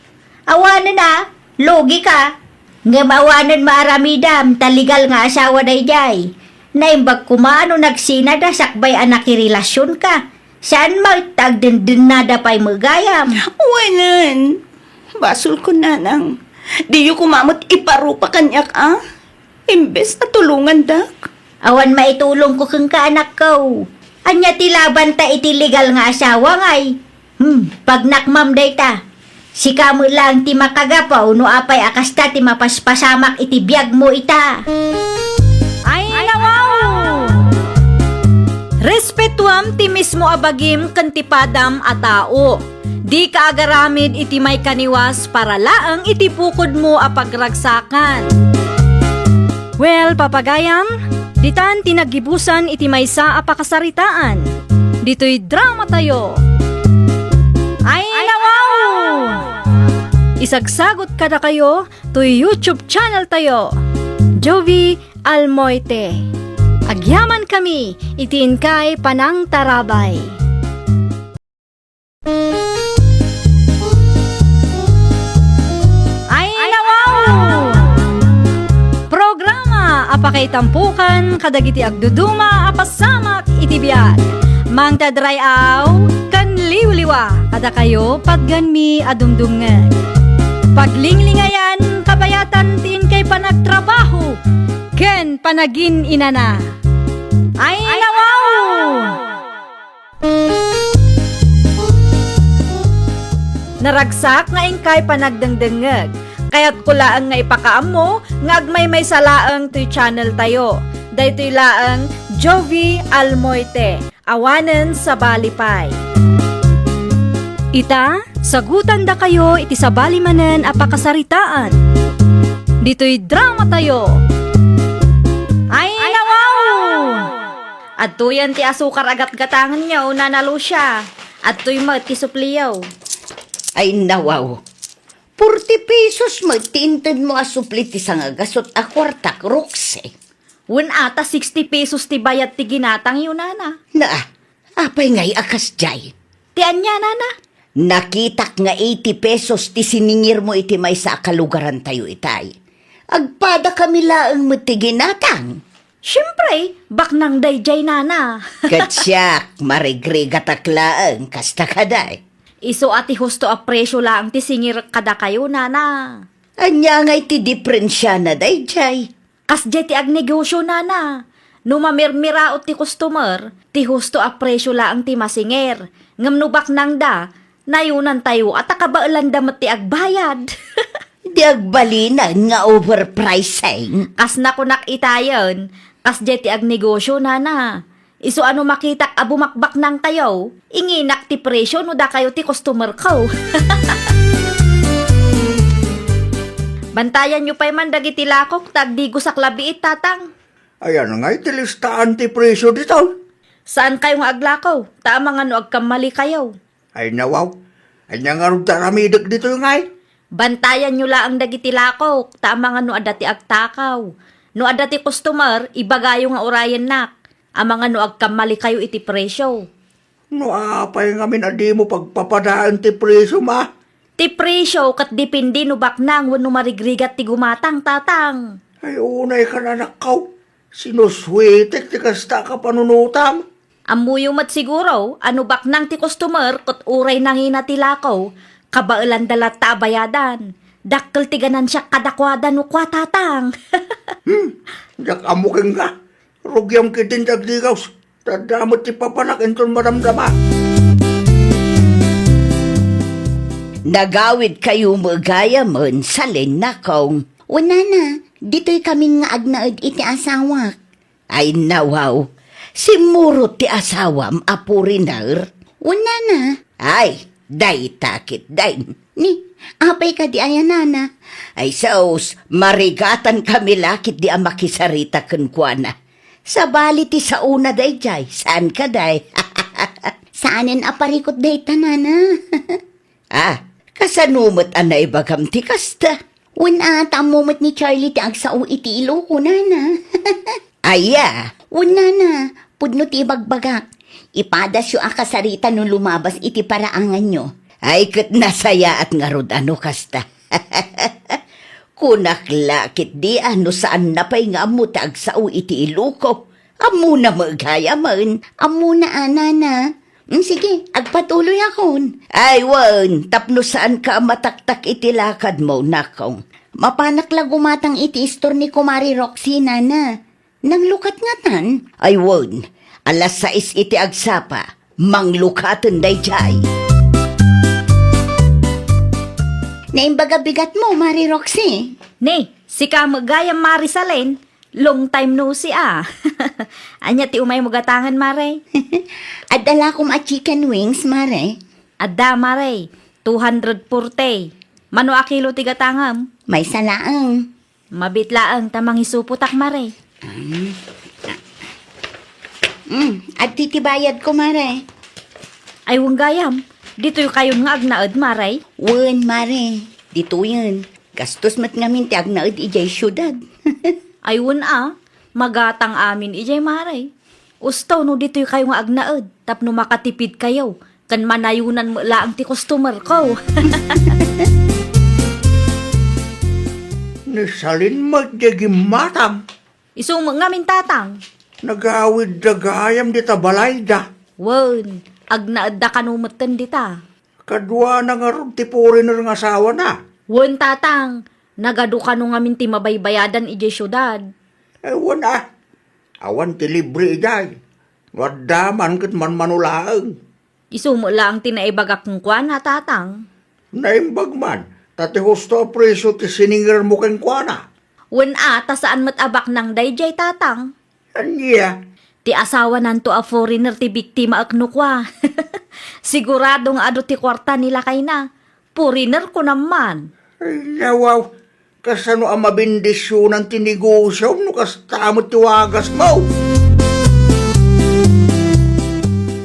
Awanan na, logi ka. Nga maawanan maaramidam, taligal nga asawa dayjay. Naimbag kumano nagsinada sakbay anak irelasyon ka. Saan magtagdendin nada pa'y magayam?
Wanan. Basol ko nanang. Di yu kumamot iparupa kanyak Imbes na tulungan dak.
Awan maitulong ko kang kaanak ko. Anya tilaban ta iti legal nga asawa ngay. Pag nakmam day ta. Si kamo lang ti makagapaw no apay akasta ti mapaspasamak iti biyag mo ita. Ay nawaw! Respetuam ti mismo abagim kantipadam a tao. Di ka agaramid iti may kaniwas para laang iti pukod mo a pagragsakan. Well, papagayam, ditan tinagibusan iti maysa a pakasaritaan. Dito'y drama tayo. Ay nawaw! Isagsagot kada kayo to YouTube channel tayo. Jovi Almoite. Agyaman kami, itiin kay Panang Tarabay. Ay nawaw! Programa apakay tampukan kadagiti agduduma apasamak itibiyag. Mang tadrayaw kan liwliwa kada kayo padganmi adumdumngeg. Paglinglingayan kabayatan tin kay panagtrabaho ken panagin inana. Ay nawaw! Naragsak nga ingkay panagdengdengeg. Kaya't kulaang nga ipakaam mo nga agmay may salaang to'y channel tayo. Daytoy laang Jovi Almoite. Awanen sa Balipay. Ita, sagutan da kayo iti sa balimanen apakasaritaan. Dito'y drama tayo. Ay, nawaw! At tuyan ti asukar agat gatangan niya o nanalo siya. At tuy magkisupliyaw.
Ay nawaw. 40 pesos magtinted mo asupli ti sangagasot a kwartak rukse.
Wen ata 60 pesos ti bayad ti ginatang yun, nana.
Na, apay ngay akas jay.
Ti anya, nana.
Nakitak nga 80 pesos ti siningir mo iti may sa kalugaran tayo itay. Agpada kami laang mo ti ginatang.
Siyempre, baknang dayjay, nana.
Katsyak, marigrigat aklaang kasta kaday.
Iso ati husto a presyo lang ti singir kada kayo, nana.
Anya ngay ti diferensya na day jay.
Kas ti agnegosyo, nana. Numamirmiraot ti customer, ti husto a presyo lang ti masingir. Ngamnubak nang da, nayunan tayo at akabailan damat ti agbayad.
Di agbalinan nga overpricing.
Kas nakunak itayon, kas ti agnegosyo, nana. Iso ano makitak a bumakbak nang tayo, inginak ti presyo no da kayo ti customer ko. Bantayan nyo pa'y man dagiti lakok, tagdigo sa klabiit, tatang.
Ayan nga, itilistaan ti presyo dito.
Saan kayo nga aglakaw? Tama nga no agkamali kayo.
Ay nawaw, ay nga rin taramidag dito yung ay.
Bantayan nyo lang dagiti lakok, tama nga no adati agtakaw. No adati customer, ibagayo nga orayan nak. Ama nga no agkamali kayo iti presyo.
No apay nga adi mo pagpapadaan ti presyo ma.
Ti presyo kat dipindi no baknang wano marigrigat ti gumatang, tatang.
Ay unay ka na nakaw. Sinuswetek ti kasta ka panunutam.
Amuyo mat siguro, ano baknang ti customer kat uray nangina ti lakaw, kabailan dalat ta abayadan. Dakkel ti ganan siya kadakwada no kwa, tatang.
Jak amuking ka. Rugyam kitin tagdigaws. Tadamot ti papanak enton maramdama.
Nagawid kayo magaya mon sa linakaw. Wala na, dito'y kami nga agnaad iti asawa. Ay nawaw, si Murot ti asawam apurinar. Wala na. Ay, day takit day. Ni, apay ka di ayanana. Ay saos, marigatan kami lakit di amakisarita kenkwana. Sa bali ti sa una day jay, saan ka day? Saanin aparikot day tanana? Kasanumot anay bagam ti kasta. Wala tamumot ni Charlie ti agsao iti ilo ko na. Aya, wala na. Pudno ti bagbagak. Ipadas yu akasarita nung lumabas iti paraangan nyo. Ay kat nasaya at ngarod ano kasta. Kunaklakit di ano saan na pa'y nga mo ti agsao iti ilo ko. Amo na magaya man. Amo na anana. Sige, agpatuloy akon. Ay, wan, tapno saan ka mataktak iti lakad mo, nakong. Mapanak lang gumatang iti istor ni Kumari Roxy, nana. Nang lukat nga tan? Ay, wan, alas 6 iti agsapa, manglukatan day jay. Naimbaga bigat mo, Mari Roxy.
Ne, si ka magayam Marisalen, long time no si Anya ti umay magatangan, Mare.
Adala kong a chicken wings, Mare.
Adda, Mare, 240. Mano a kilo ti gatangam?
May salaang.
Mabitlaang tamang isuputak, Mare.
At titibayad ko, Mare.
Ay, gayam. Dito yung kayon nga agnaad, Mare.
Wen, Mare. Dito yun. Gastos mat ngamin ti agnaad ijay syudad.
Ay, magatang amin ijay, Mare. Ustaw no dito yung kayo nga agnaad. Tapno makatipid kayo. Kan manayunan mo laang ti customer ko.
Nisalin magdagim matam.
Isung ngamin tatang.
Nagawid dagayam di tabalay da.
Wen, agnaad da kanumutan dita.
Kadwa na nga rin ti foreigner ng asawa na.
Wen tatang, nagadu ka no ngamin ti mabaybayadan ijay syudad.
Ewan awan ti libre ijay. Wadaman kat man manulaang.
Isumo lang tinaibagak ng kwan ha tatang.
Naimbag man, tati husto preso ti siningir mo keng kwana.
Wen ata saan matabak ng dayjay tatang.
Anya,
Ti asawa nanto a foreigner ti biktima akno kwa. Siguradong ado ti kwarta nila kay na. Foreigner ko naman.
ay nawaw,
Kasano ang mabindisyon ng tinegosyo no kastamot tiwagas mo?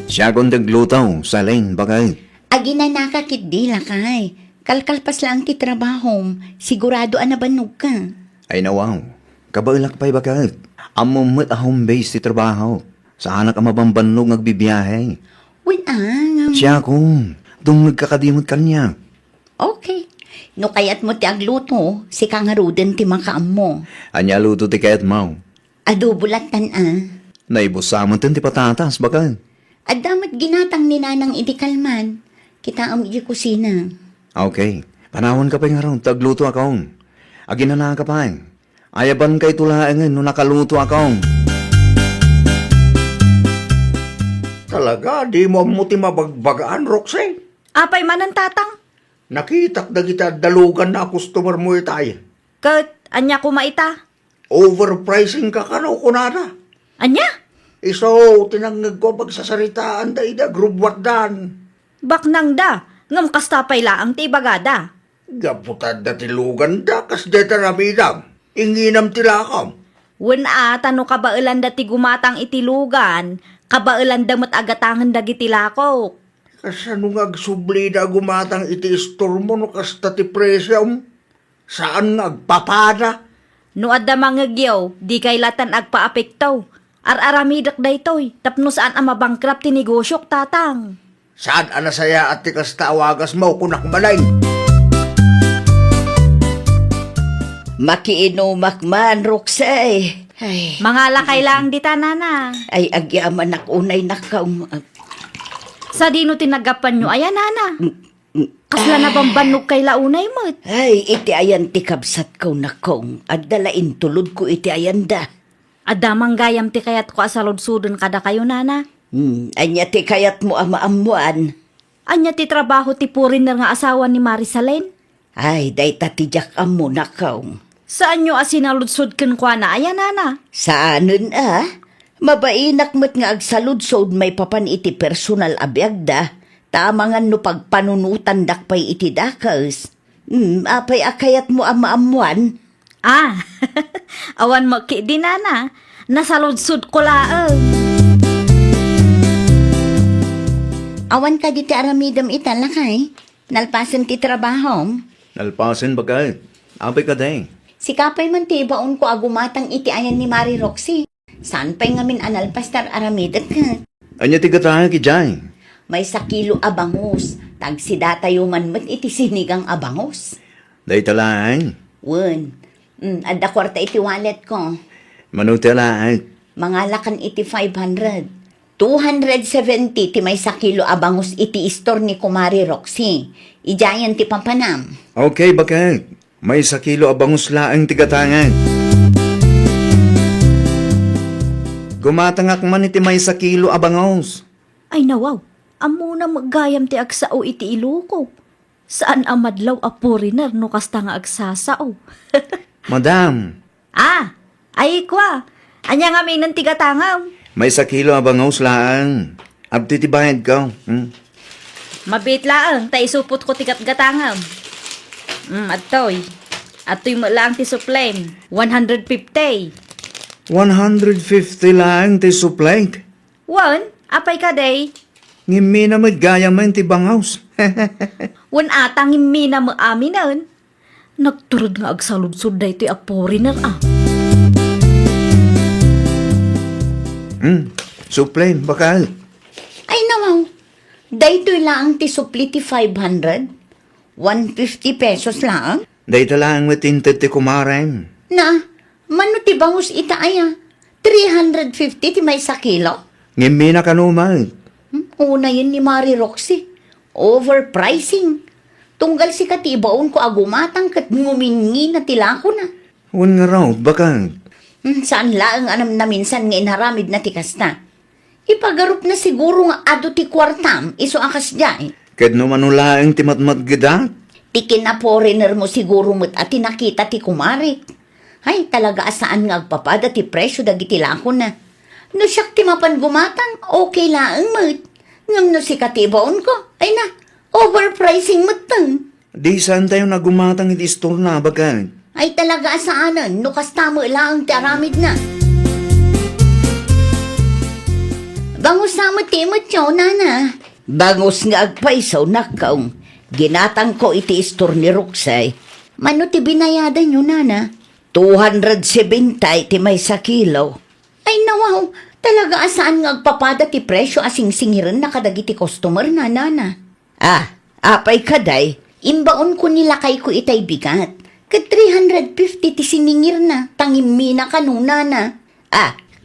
Siya kong naglutaw, salin, bakal.
Agi na nakakitdila kay. Kalkalpas lang ti trabaho. Sigurado anabanog ka.
Ay nawaw, kabailak pa'y bakal. Amumot a home base ti trabaho. Sa anak ang mabambanlog nagbibiyahe.
Wala.
Siya kong, dung nagkakadimot kanya.
Okay. No kayat mo ti agluto, si kangaruden ti makaam mo.
Anya luto ti kayat mau.
Adubulatan
Naibusaman tin ti patatas, bakal.
At damat ginatang ni nanang idikalman. Kita am iji kusina.
Okay, panahon ka pa nga ron, tagluto akong. Agin na ka pa. Ayaban kay tulaangan no nakaluto akong.
Talaga, di mo ti mabagbagaan, Roxy.
Apay man ang tatang?
Nakitak na kita dalugan na customer mo tayo.
Kat, anya kumaita?
Overpricing ka kano kunana.
Anya?
Iso, tinanggag ko pagsasaritaan da ida, grubwat dan.
Baknang da, ngam kastapay laang ti bagada.
Gaputad da tilugan da, kas deta ramidam. Inginam tilakam.
Wen tano kabailan da ti gumatang itilugan, kabailan damat agatangan dagiti lako.
Kasano nga agsubli da gumatang iti store mo no kasta ti presyam? Saan agpapada?
No adda mangagyaw, di kay latan agpaapektaw. Ar-aramidak da itoy, tapno saan ang mabangkrap ti negosyok tatang.
Saan anasaya at ti kasta awagas mo kunak malay?
Makiinumak man, Roxy. Ay,
Mga lakay lang di tanana.
ay agyaman unay nakaw.
Sa dino tinagapan nyo, ayan nana. Kasla na bambanog kay launay mo.
Ay, iti ayan ti kabsat ko nakong. At dalain tulod ko iti ayan da.
Adamang gayam ti kayat ko asaludsudon kada kayo nana.
Anya ti kayat mo amaamuan.
Anya ti trabaho ti puriner nga asawa ni Marisalene.
Ay, day tatijak amo nakaw.
Saan nyo asinaludsud ken kwa na ayan nana?
Saanon Mabainak mo't nga agsaludsod may papan iti personal abiyagda. Tamangan no pagpanunutan dakpay iti dakas. Apay akayat mo amaamuan.
Awan mo ki di nana. Nasaludsud ko laang.
Awan ka di ti aramidam italakay. Nalpasan ti trabaho.
Nalpasin bakal. Apay ka day.
Si kapay man ti baon ko agumatang iti ayan ni Mari Roxy. Saan pa'y ngamin analpastar aramidat ka?
Anya ti gatahan ki jay.
May sakilo abangos. Tag si datayo man mat iti sinigang abangos.
Day talaan.
Wen. Adda kwarta iti wallet ko.
Manutalaan.
Mga lakan iti 500. 270 ti may sakilo abangos iti store ni Kumari Roxy. Ijayan ti pampanam.
Okay, bakal. May sakilo abangus laang ti gatangan. Gumatangak man iti may sakilo abangos.
Ay nawaw, amo na maggayam ti agsao iti iluko. Saan amadlaw a puriner no kasta nga agsasao?
Madam,
Ay kwa. Anya nga may nantigatangaw.
may sakilo abangos laang. Abti ti bayad ka.
Mabit laang, ta isupot ko tigat gatangaw. Atoy. Atoy mo lang ti suplain. 150.
150 laang ti supply.
Wan, apay ka day.
Ngimi na magaya man ti bangaws.
Wan atang immi na mo aminan. Nagturod nga agsaludsud da ito a foreigner
Supply, bakal.
Ay nawaw. Daytoy lang ti supli ti 500. 150 pesos lang.
Day talang matinted ti kumarem.
Na, mano ti bangus itaaya? 350 ti may sakilo?
Ngimi na kanumal.
Una yun ni Mari Roxy. Overpricing. Tunggal si katibaon ko agumatang kat ngumingi na tilako na.
Wan nga raw, bakal.
Saan laang anam na minsan nga inharamid na tikasta? Ipagarup na siguro nga ado ti kwartam, iso akas dyan.
Kad no manulaang ti matmat gida.
Tikin na foreigner mo siguro mo't at tinakita ti kumari. Ay, talaga asaan nga agpapada ti presyo dagiti lako na. No siyak ti mapan gumatang, okay laang mo't. Ngam no si katibaon ko, ay na, overpricing mo't tang.
Di saan tayo nagumatang iti store na, bakal.
Ay talaga asaanan, no kastamo lang ti aramid na. Bangus na mo timot yo, nana. Bangus nga agpaisaw nakaong. Ginatang ko iti istor ni Roxay. Mano ti binayadan yo, nana? 270 ti may sa kilo. Ay nawaw, talaga asaan nga agpapada ti presyo asing singiran na kadagiti customer na, nana. Apay kaday, imbaon ko nilakay ko itay bigat. Kat 350 ti siningir na, tangimina ka nung, nana.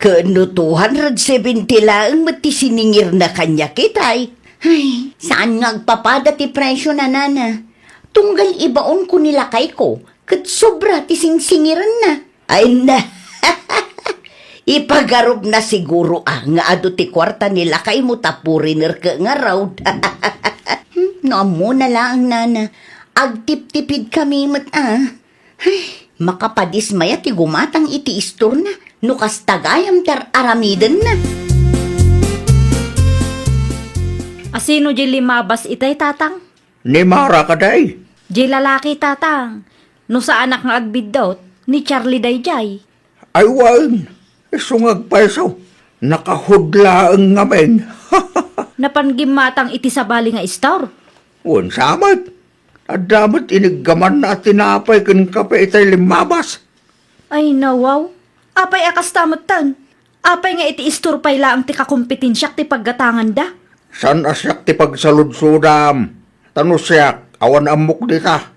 Kano 270 lang mat ti siningir na kanya kitay. Ay, saan nga agpapada ti presyo na, nana? Tunggal ibaon ko nilakay ko, kat sobra ti singsingiran na. Ay na, ipagarob na siguro nga ado ti kwarta nilakay mo tapuriner ka nga raw. Noamo na lang, nana. Agtip-tipid kami mat Ay, makapadismaya ti gumatang iti istor na. Nukas tagayam tar aramidan na.
Asino di limabas itay, tatang?
Ni Mara ka day.
Di lalaki, tatang. No sa anak nga agbidot, ni Charlie Dayjay.
Ay wan, isungag paisaw. Nakahudla ang ngamen.
Napanggimatang iti sabali nga istor.
Wan samat. At damat iniggaman na tinapay kan kape itay limabas.
Ay nawaw, apay akas tamutan. Apay nga iti istor pay laang ti kakumpetensyak ti paggatangan da.
San asyak ti pagsaludsudam. Tanusyak, awan amok di ka.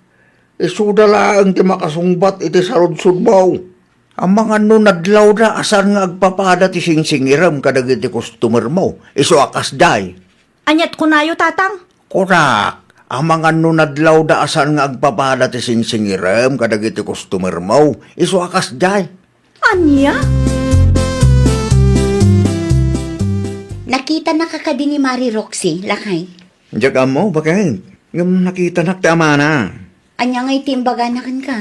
Isudala ang ti makasungbat iti saludsud mo. Ang mga nunadlaw da asan nga agpapada ti singsingiram kadag iti customer mo. Iso akas day.
Anyat kunayo, tatang?
Korak. Ang mga nunadlaw da asan nga agpapada ti singsingiram kadag iti customer mo. Iso akas day.
Anya?
Nakita na kakadi ni Mari Roxy, lakay.
Diyan mo, bakit? Ngam nakita nakta na.
Anya nga'y timbaga na kan ka.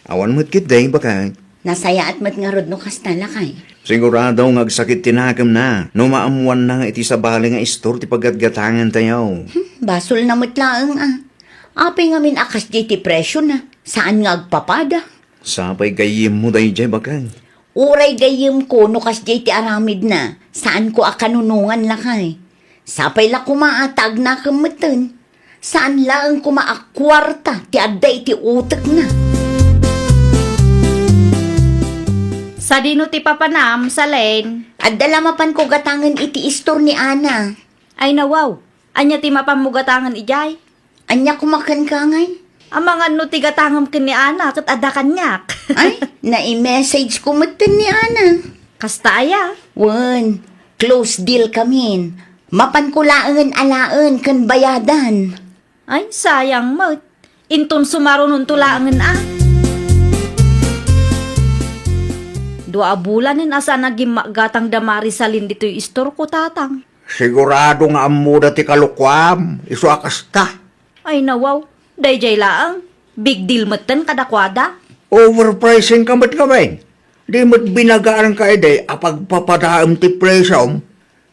Awan mo't kit day, bakit?
Nasaya at mat nga rod no kasta, lakay.
Sigurado nga agsakit tinakam na. No maamuan na nga iti sabali nga istor ti paggatgatangan tayo.
Basol na mutlaang Apay nga min akas di ti presyo na. Saan nga agpapada?
Sapay gayim mo day jay bakay.
Uray gayim ko no kas di ti aramid na. Saan ko akanunungan lakay? Sapay la kumaatag na kamatan. Saan lang kumaakwarta ti aday ti utak na.
Sa dino ti papanam, sa lane.
At dalamapan ko gatangan iti istor ni Ana.
Ay nawaw, anya ti mapamugatangan ijay.
Anya kumakan ka ngay?
Ang mga no ti gatangam ken ni Ana kat ada kanyak.
Ay, na-i-message ko matan ni Ana.
Kasta aya.
Wan, close deal kami. Mapan ko laangan alaan kan bayadan.
Ay, sayang mo. Inton sumarunon tulaangan Dua bulanin asa naging gatang damari salin dito yung istor ko, tatang.
Sigurado nga amuda ti kalukwam. Iso akas ka.
Ay nawaw, dayjay laang. Big deal matan kadakwada.
Overpricing ka mat kami. Di mat binagaan ka ede apag papadaam ti presyom.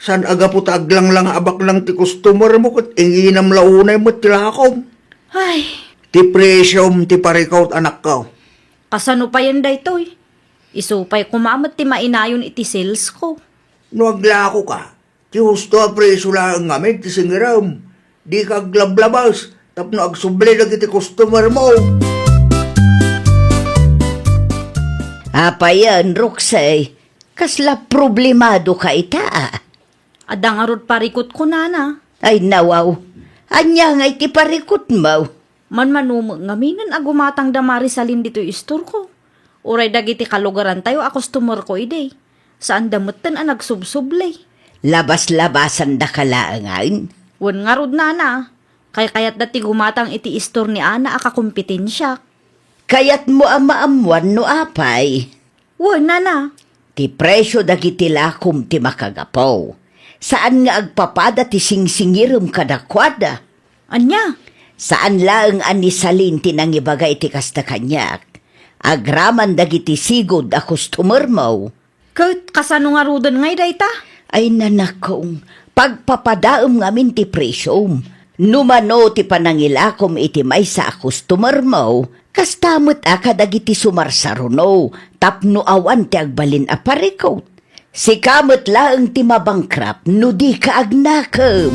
San aga po taglang lang abak lang ti customer mo kat inginam launay mo ti lakom.
Ay,
Ti presyom ti parikaw anak ka.
kasano pa yan daytoy? Isupay kumamat ti mainayon iti sales ko.
No aglako ka. Ti husto a presyo lang ngamin ti singiram. Di ka aglablabas. Tapno agsubli lagi ti customer mo.
Apayan, Roxy. Kasla problemado ka ita.
Adang arod parikot ko, nana.
Ay nawaw. Anya nga iti parikot mo.
Man ngaminan agumatang damari salin dito yung istor ko. Uray dagiti kalugaran tayo a customer ko ide. Saan damutan ang nagsubsublay.
Labas-labasan da kalaangan.
Wan nga rod, nana. Kayat dati gumatang iti istor ni Ana akakumpetensya.
Kayat mo amaamuan no apay.
Wan, nana.
Ti presyo dagiti lakom ti makagapaw. Saan nga agpapada ti singsingirum kadakwada?
Anya?
Saan lang anisalin ti nangibagay ti kasta kanyak? Agraman dagiti sigod a customer mo.
Kurt, kasano nga rodan ngay dayta?
Ay nanakong, pagpapadaom ngamin ti presyom. Numano ti panangilakom iti may sa customer mo, Kastamot dagiti sumarsaruno, tapno awan ti agbalin a parikot. Si kamot laeng ti mabangkrap, no di ka agnakem.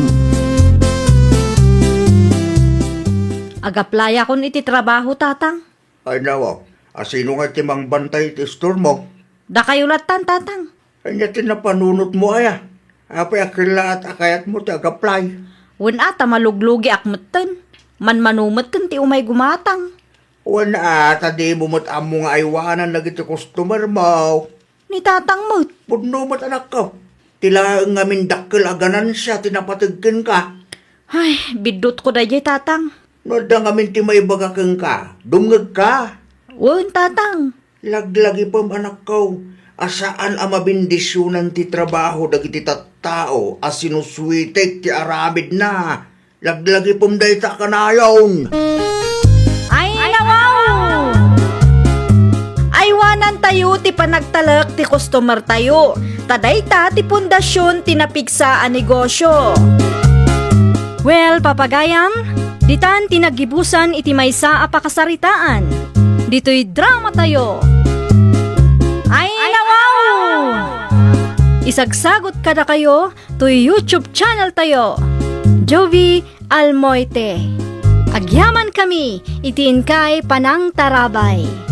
Agaplaya kon iti trabaho, tatang.
Ay nawa, asino nga timang bantay ti store mo?
Da kayo latan, tatang.
Ay nga tinapanunot mo aya. Apay akila at akayat mo ti agaplay.
Wen ata maluglugi akmeten. Manmanumeten ti umay gumatang.
Wala ata di mo amo nga aywanan lagi ti customer mo.
Ni tatang mo.
Pudno mo't anak ko. Tila nga mindakkel aganan siya, tinapatagkin ka.
Ay, bidot ko da jay, tatang.
Noda nga minti may bagakeng ka. Dumngag ka.
Wen, tatang.
Laglagi pam anak ko. Asaan ang mabindisyonan ti trabaho dagiti tattao as sinuswitek ti aramid na. Laglagi pam dayta kanayon.
Ay, nawaw! Aywanan tayo ti panagtalak ti customer tayo. Tadayta ti pundasyon ti napigsa a negosyo. Well, papagayam, ditan tinagibusan iti maysa a pakasaritaan. Dito'y drama tayo. Ay, nawaw! Isagsagot kada kayo to YouTube channel tayo. Jovi Almoite. Agyaman kami, itiin kay Panang Tarabay.